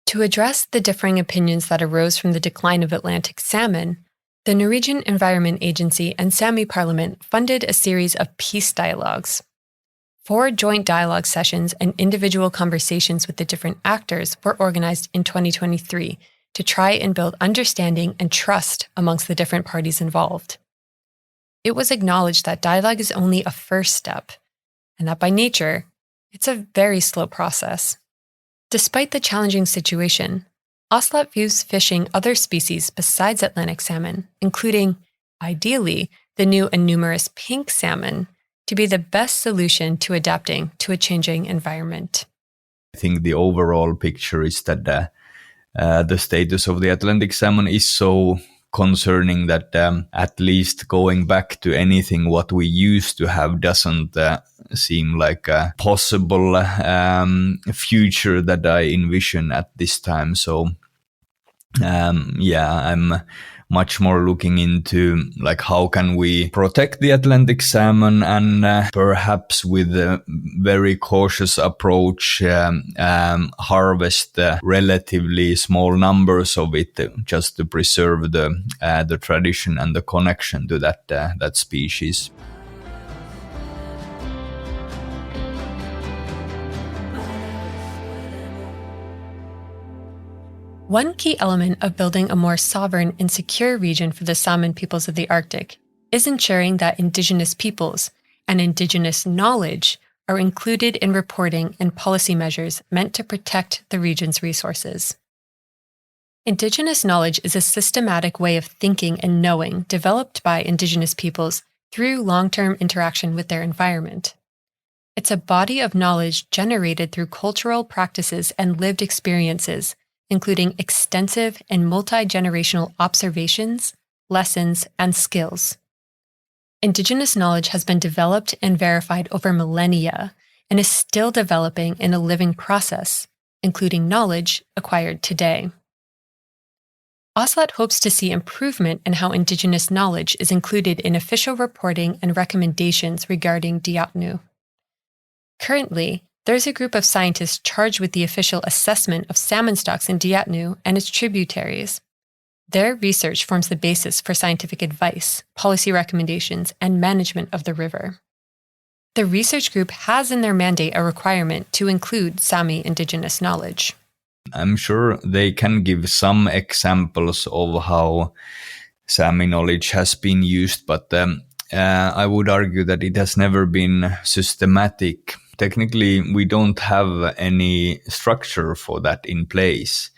To address the differing opinions that arose from the decline of Atlantic salmon, the Norwegian Environment Agency and Sápmi Parliament funded a series of peace dialogues. 4 joint dialogue sessions and individual conversations with the different actors were organized in 2023 to try and build understanding and trust amongst the different parties involved. It was acknowledged that dialogue is only a first step, and that by nature, it's a very slow process. Despite the challenging situation, Aslak views fishing other species besides Atlantic salmon, including, ideally, the new and numerous pink salmon, to be the best solution to adapting to a changing environment. I think the overall picture is that the status of the Atlantic salmon is so concerning that at least going back to anything what we used to have doesn't seem like a possible future that I envision at this time. So I'm much more looking into like how can we protect the Atlantic salmon and perhaps with a very cautious approach harvest relatively small numbers of it just to preserve the tradition and the connection to that species. One key element of building a more sovereign and secure region for the Salmon peoples of the Arctic is ensuring that Indigenous peoples and Indigenous knowledge are included in reporting and policy measures meant to protect the region's resources. Indigenous knowledge is a systematic way of thinking and knowing developed by Indigenous peoples through long-term interaction with their environment. It's a body of knowledge generated through cultural practices and lived experiences, including extensive and multi-generational observations, lessons, and skills. Indigenous knowledge has been developed and verified over millennia and is still developing in a living process, including knowledge acquired today. Aslak hopes to see improvement in how Indigenous knowledge is included in official reporting and recommendations regarding Deatnu. Currently, there's a group of scientists charged with the official assessment of salmon stocks in Deatnu and its tributaries. Their research forms the basis for scientific advice, policy recommendations, and management of the river. The research group has in their mandate a requirement to include Sámi Indigenous knowledge. I'm sure they can give some examples of how Sámi knowledge has been used, but I would argue that it has never been systematic. Technically, we don't have any structure for that in place.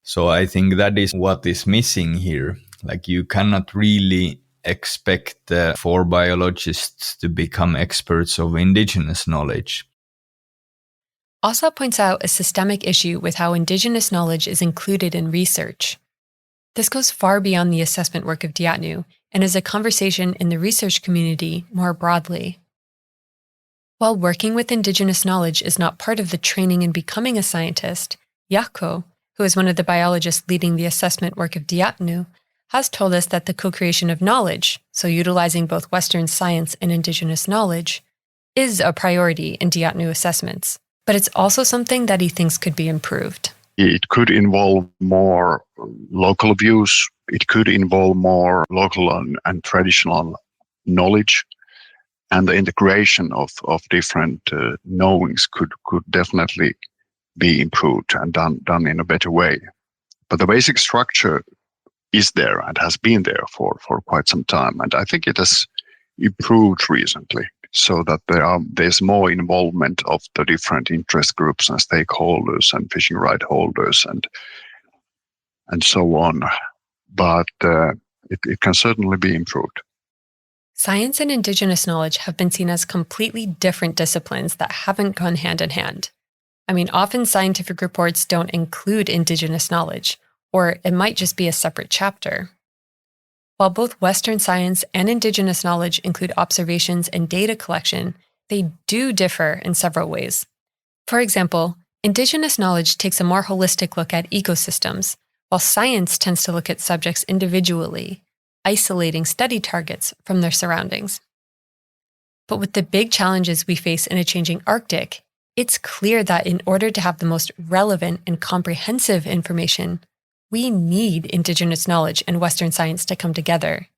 So I think that is what is missing here. Like, you cannot really expect for biologists to become experts of Indigenous knowledge. Asa points out a systemic issue with how Indigenous knowledge is included in research. This goes far beyond the assessment work of Deatnu and is a conversation in the research community more broadly. While working with Indigenous knowledge is not part of the training in becoming a scientist, Jaakko, who is one of the biologists leading the assessment work of Deatnu, has told us that the co-creation of knowledge, so utilizing both Western science and Indigenous knowledge, is a priority in Deatnu assessments, but it's also something that he thinks could be improved. It could involve more local views. It could involve more local and traditional knowledge, and the integration of different knowings could definitely be improved and done in a better way. But the basic structure is there and has been there for quite some time. And I think it has improved recently so that there's more involvement of the different interest groups and stakeholders and fishing right holders and so on. But it can certainly be improved. Science and Indigenous knowledge have been seen as completely different disciplines that haven't gone hand in hand. I mean, often scientific reports don't include Indigenous knowledge, or it might just be a separate chapter. While both Western science and Indigenous knowledge include observations and data collection, they do differ in several ways. For example, Indigenous knowledge takes a more holistic look at ecosystems, while science tends to look at subjects individually, isolating study targets from their surroundings. But with the big challenges we face in a changing Arctic, it's clear that in order to have the most relevant and comprehensive information, we need Indigenous knowledge and Western science to come together,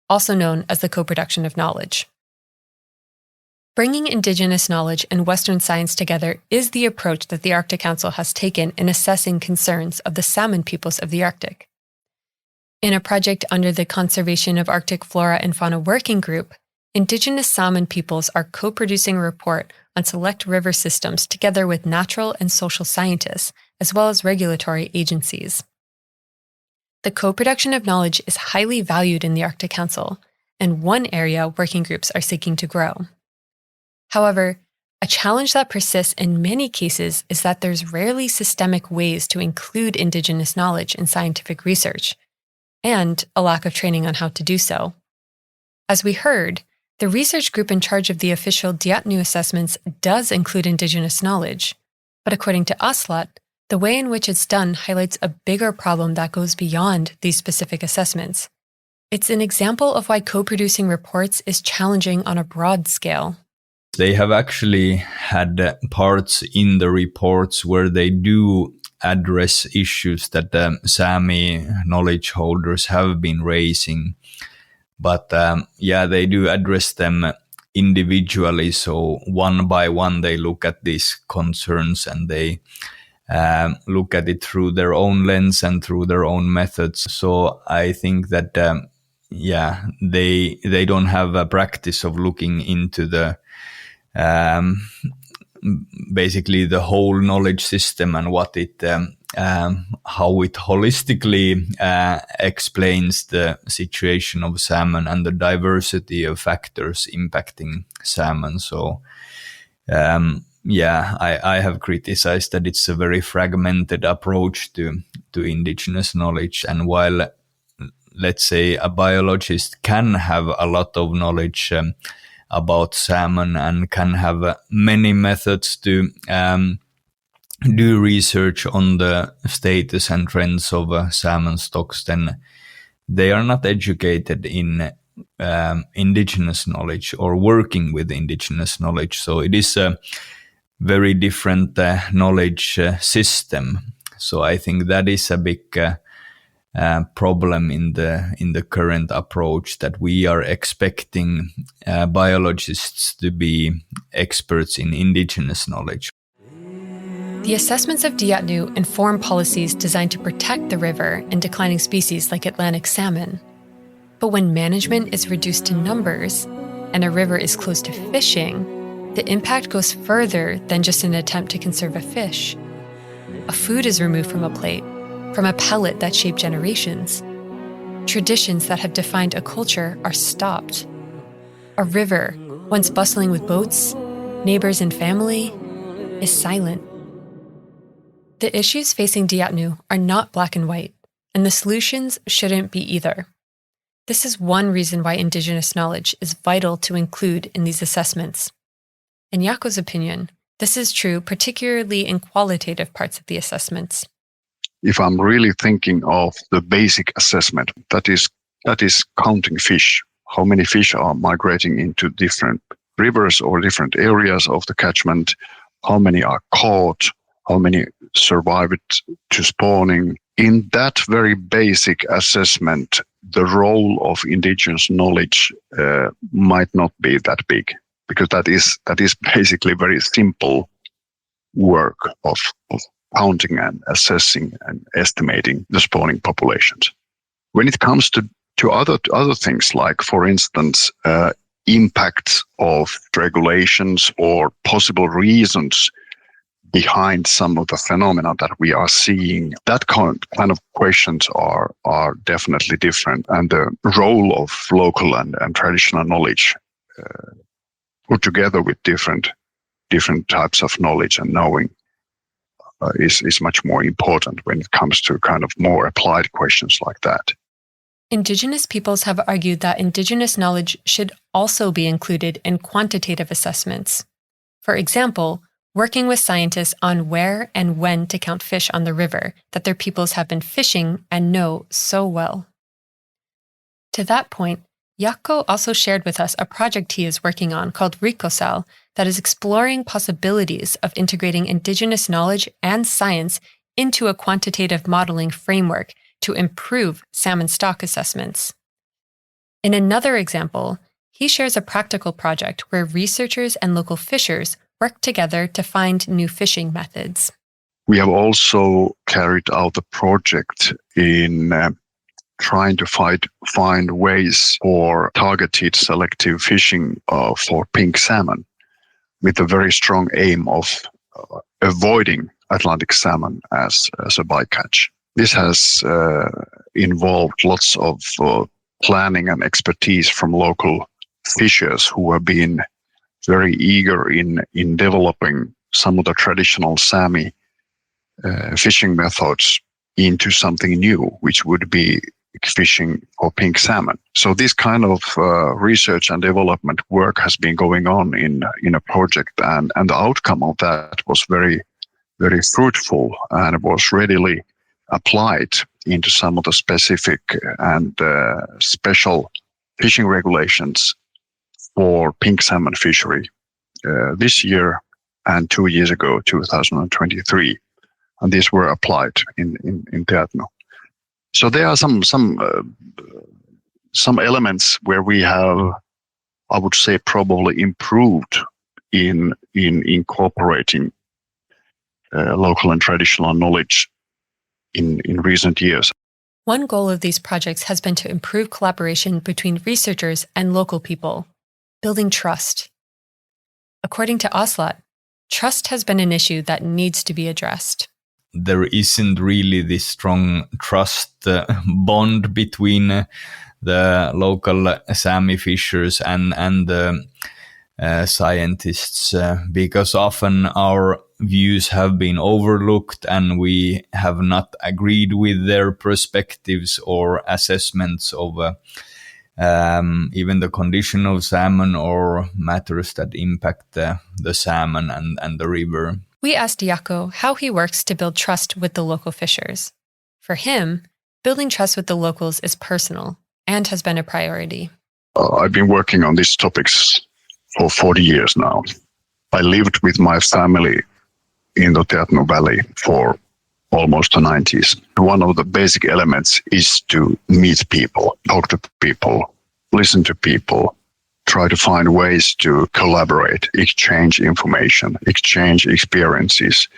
also known as the co-production of knowledge. Bringing Indigenous knowledge and Western science together is the approach that the Arctic Council has taken in assessing concerns of the salmon peoples of the Arctic. In a project under the Conservation of Arctic Flora and Fauna Working Group, Indigenous salmon peoples are co-producing a report on select river systems together with natural and social scientists, as well as regulatory agencies. The co-production of knowledge is highly valued in the Arctic Council, and one area working groups are seeking to grow. However, a challenge that persists in many cases is that there's rarely systemic ways to include Indigenous knowledge in scientific research, and a lack of training on how to do so. As we heard, the research group in charge of the official Deatnu assessments does include Indigenous knowledge, but according to Aslak, the way in which it's done highlights a bigger problem that goes beyond these specific assessments. It's an example of why co-producing reports is challenging on a broad scale. They have actually had parts in the reports where they do address issues that Sámi knowledge holders have been raising. But they do address them individually. So one by one, they look at these concerns and they look at it through their own lens and through their own methods. So I think that, they don't have a practice of looking into the basically the whole knowledge system and what it how it holistically explains the situation of salmon and the diversity of factors impacting salmon. So I have criticized that it's a very fragmented approach to Indigenous knowledge, and while let's say, a biologist can have a lot of knowledge about salmon and can have many methods to do research on the status and trends of salmon stocks, then they are not educated in indigenous knowledge or working with indigenous knowledge. So it is a very different knowledge system. So I think that is a big problem in the current approach, that we are expecting biologists to be experts in indigenous knowledge. The assessments of Deatnu inform policies designed to protect the river and declining species like Atlantic salmon. But when management is reduced to numbers and a river is closed to fishing, the impact goes further than just an attempt to conserve a fish. A food is removed from a plate, from a pellet that shaped generations. Traditions that have defined a culture are stopped. A river, once bustling with boats, neighbors and family, is silent. The issues facing Deatnu are not black and white, and the solutions shouldn't be either. This is one reason why Indigenous knowledge is vital to include in these assessments. In Jaakko's opinion, this is true particularly in qualitative parts of the assessments. If I'm really thinking of the basic assessment, that is counting fish, how many fish are migrating into different rivers or different areas of the catchment, how many are caught, how many survived to spawning. In that very basic assessment, the role of indigenous knowledge might not be that big, because that is basically very simple work of counting and assessing and estimating the spawning populations. When it comes to other things, like, for instance, impacts of regulations or possible reasons behind some of the phenomena that we are seeing, that kind of questions are definitely different. And the role of local and traditional knowledge put together with different types of knowledge and knowing is much more important when it comes to kind of more applied questions like that. Indigenous peoples have argued that Indigenous knowledge should also be included in quantitative assessments. For example, working with scientists on where and when to count fish on the river that their peoples have been fishing and know so well. To that point, Jaakko also shared with us a project he is working on called Rikkosal that is exploring possibilities of integrating Indigenous knowledge and science into a quantitative modeling framework to improve salmon stock assessments. In another example, he shares a practical project where researchers and local fishers work together to find new fishing methods. We have also carried out a project in trying to find ways for targeted selective fishing for pink salmon, with a very strong aim of avoiding Atlantic salmon as a bycatch. This has involved lots of planning and expertise from local fishers who have been very eager in developing some of the traditional Sápmi fishing methods into something new, which would be fishing for pink salmon. So this kind of research and development work has been going on in a project, and the outcome of that was very, very fruitful and was readily applied into some of the specific and special fishing regulations for pink salmon fishery this year and 2 years ago, 2023, and these were applied in Deatnu. So there are some elements where we have, I would say, probably improved in incorporating local and traditional knowledge in recent years. One goal of these projects has been to improve collaboration between researchers and local people, building trust. According to Aslak, trust has been an issue that needs to be addressed. There isn't really this strong trust bond between the local Sápmi fishers and the scientists, because often our views have been overlooked and we have not agreed with their perspectives or assessments of even the condition of salmon or matters that impact the salmon and the river. We asked Jaakko how he works to build trust with the local fishers. For him, building trust with the locals is personal and has been a priority. I've been working on these topics for 40 years now. I lived with my family in the Deatnu Valley for almost the 90s. One of the basic elements is to meet people, talk to people, listen to people, try to find ways to collaborate, exchange information, exchange experiences.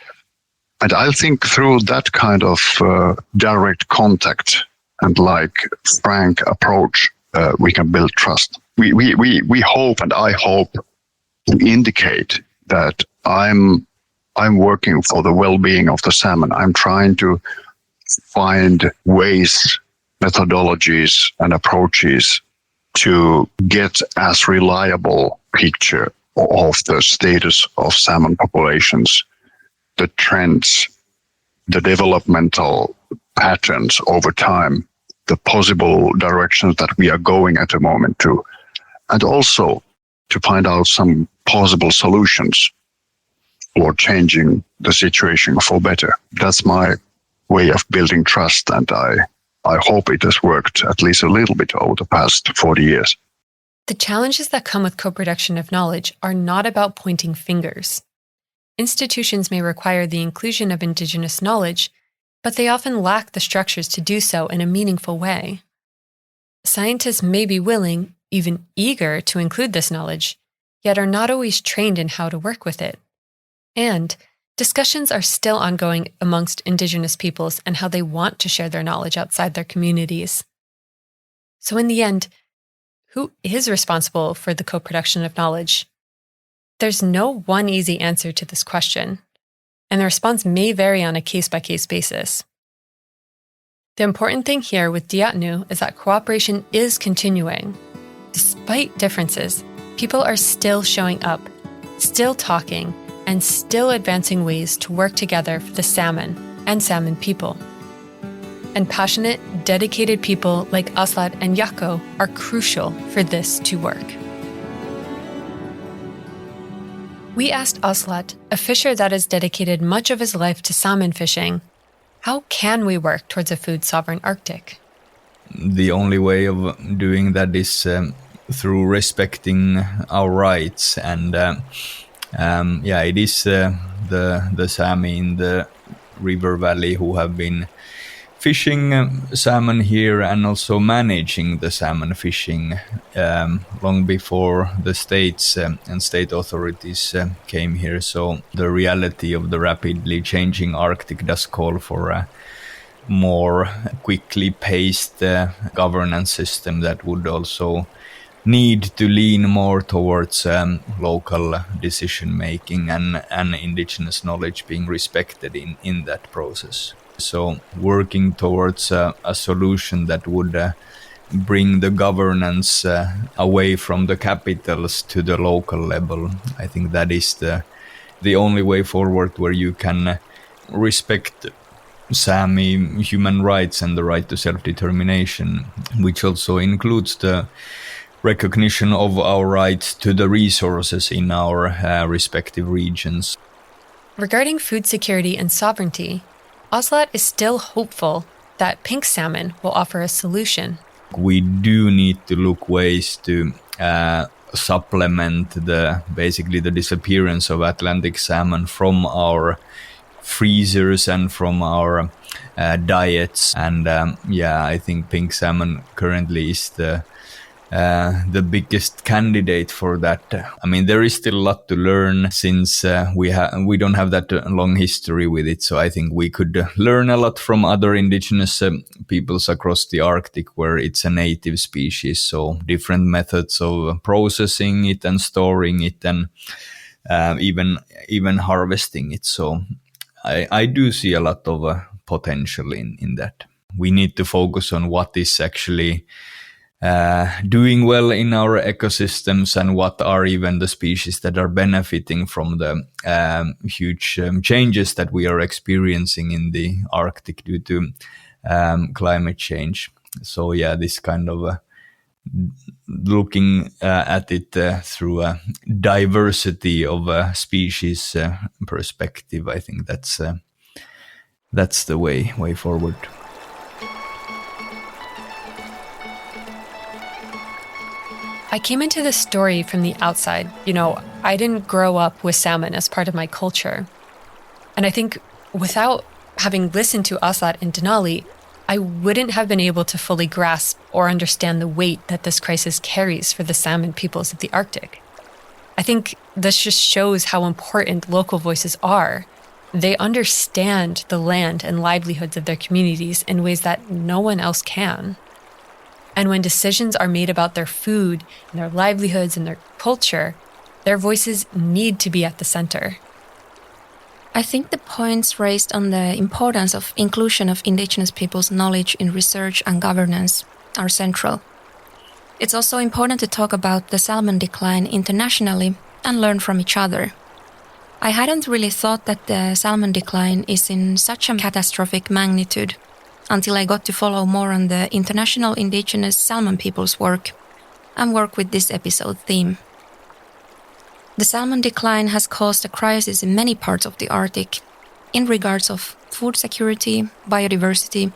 And I think through that kind of direct contact and frank approach, we can build trust. We hope, and I hope, to indicate that I'm working for the well-being of the salmon. I'm trying to find ways, methodologies, and approaches to get as reliable picture of the status of salmon populations, the trends, the developmental patterns over time, the possible directions that we are going at the moment to, and also to find out some possible solutions for changing the situation for better. That's my way of building trust, and I hope it has worked at least a little bit over the past 40 years. The challenges that come with co-production of knowledge are not about pointing fingers. Institutions may require the inclusion of Indigenous knowledge, but they often lack the structures to do so in a meaningful way. Scientists may be willing, even eager, to include this knowledge, yet are not always trained in how to work with it. And discussions are still ongoing amongst Indigenous peoples and how they want to share their knowledge outside their communities. So in the end, who is responsible for the co-production of knowledge? There's no one easy answer to this question, and the response may vary on a case-by-case basis. The important thing here with Deatnu is that cooperation is continuing. Despite differences, people are still showing up, still talking, and still advancing ways to work together for the salmon and salmon people. And passionate, dedicated people like Aslak and Jaakko are crucial for this to work. We asked Aslak, a fisher that has dedicated much of his life to salmon fishing, how can we work towards a food-sovereign Arctic? The only way of doing that is through respecting our rights, and it is the Sápmi in the river valley who have been fishing salmon here and also managing the salmon fishing long before the states and state authorities came here. So the reality of the rapidly changing Arctic does call for a more quickly paced governance system that would also need to lean more towards local decision making and Indigenous knowledge being respected in that process. So working towards a solution that would bring the governance away from the capitals to the local level. I think that is the only way forward, where you can respect Sápmi human rights and the right to self-determination, which also includes the recognition of our rights to the resources in our respective regions. Regarding food security and sovereignty, Aslak is still hopeful that pink salmon will offer a solution. We do need to look ways to supplement basically the disappearance of Atlantic salmon from our freezers and from our diets. And I think pink salmon currently is the biggest candidate for that. I mean, there is still a lot to learn since we don't have that long history with it. So I think we could learn a lot from other Indigenous peoples across the Arctic, where it's a native species. So different methods of processing it and storing it, and even harvesting it. So I do see a lot of potential in that. We need to focus on what is actually doing well in our ecosystems, and what are even the species that are benefiting from the huge changes that we are experiencing in the Arctic due to climate change. So yeah, this kind of looking at it through a diversity of species perspective, I think that's the way forward. I came into this story from the outside. I didn't grow up with salmon as part of my culture. And I think without having listened to Aaslat and Denali, I wouldn't have been able to fully grasp or understand the weight that this crisis carries for the salmon peoples of the Arctic. I think this just shows how important local voices are. They understand the land and livelihoods of their communities in ways that no one else can. And when decisions are made about their food and their livelihoods and their culture, their voices need to be at the center. I think the points raised on the importance of inclusion of Indigenous peoples' knowledge in research and governance are central. It's also important to talk about the salmon decline internationally and learn from each other. I hadn't really thought that the salmon decline is in such a catastrophic magnitude until I got to follow more on the international Indigenous salmon peoples' work and work with this episode theme. The salmon decline has caused a crisis in many parts of the Arctic in regards of food security, biodiversity,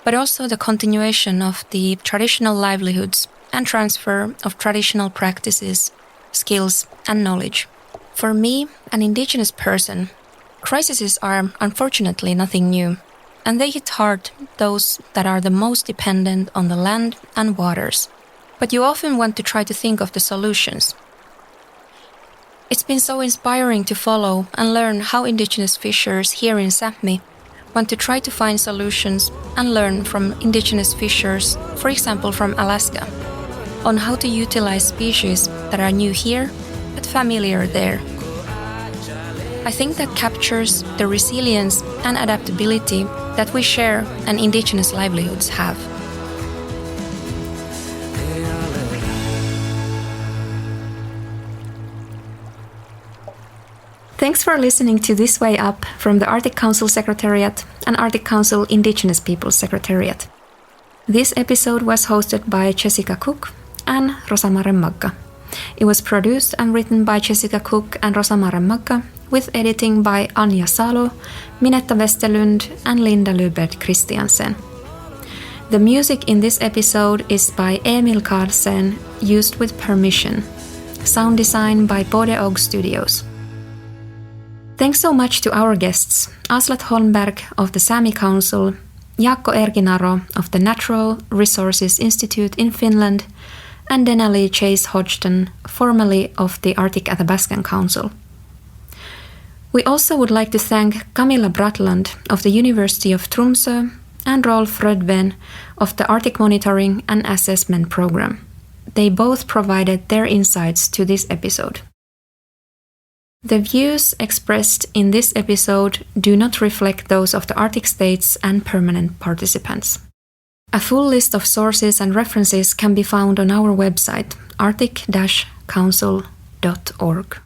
but also the continuation of the traditional livelihoods and transfer of traditional practices, skills, and knowledge. For me, an Indigenous person, crises are unfortunately nothing new, and they hit hard those that are the most dependent on the land and waters. But you often want to try to think of the solutions. It's been so inspiring to follow and learn how Indigenous fishers here in Sápmi want to try to find solutions and learn from Indigenous fishers, for example from Alaska, on how to utilize species that are new here but familiar there. I think that captures the resilience and adaptability that we share and Indigenous livelihoods have. Thanks for listening to This Way Up from the Arctic Council Secretariat and Arctic Council Indigenous Peoples Secretariat. This episode was hosted by Jessica Cook and Rosamare Magga. It was produced and written by Jessica Cook and Rosamare Magga, with editing by Anja Salo, Minetta Westerlund, and Linda Lubert Christiansen. The music in this episode is by Emil Carlsen, used with permission. Sound design by Bodeog Studios. Thanks so much to our guests, Aaslat Holmberg of the Sámi Council, Jaakko Erginaro of the Natural Resources Institute in Finland, and Denali Chase Hodgson, formerly of the Arctic Athabascan Council. We also would like to thank Camilla Bratland of the University of Tromsø and Rolf Rödven of the Arctic Monitoring and Assessment Program. They both provided their insights to this episode. The views expressed in this episode do not reflect those of the Arctic states and permanent participants. A full list of sources and references can be found on our website, arctic-council.org.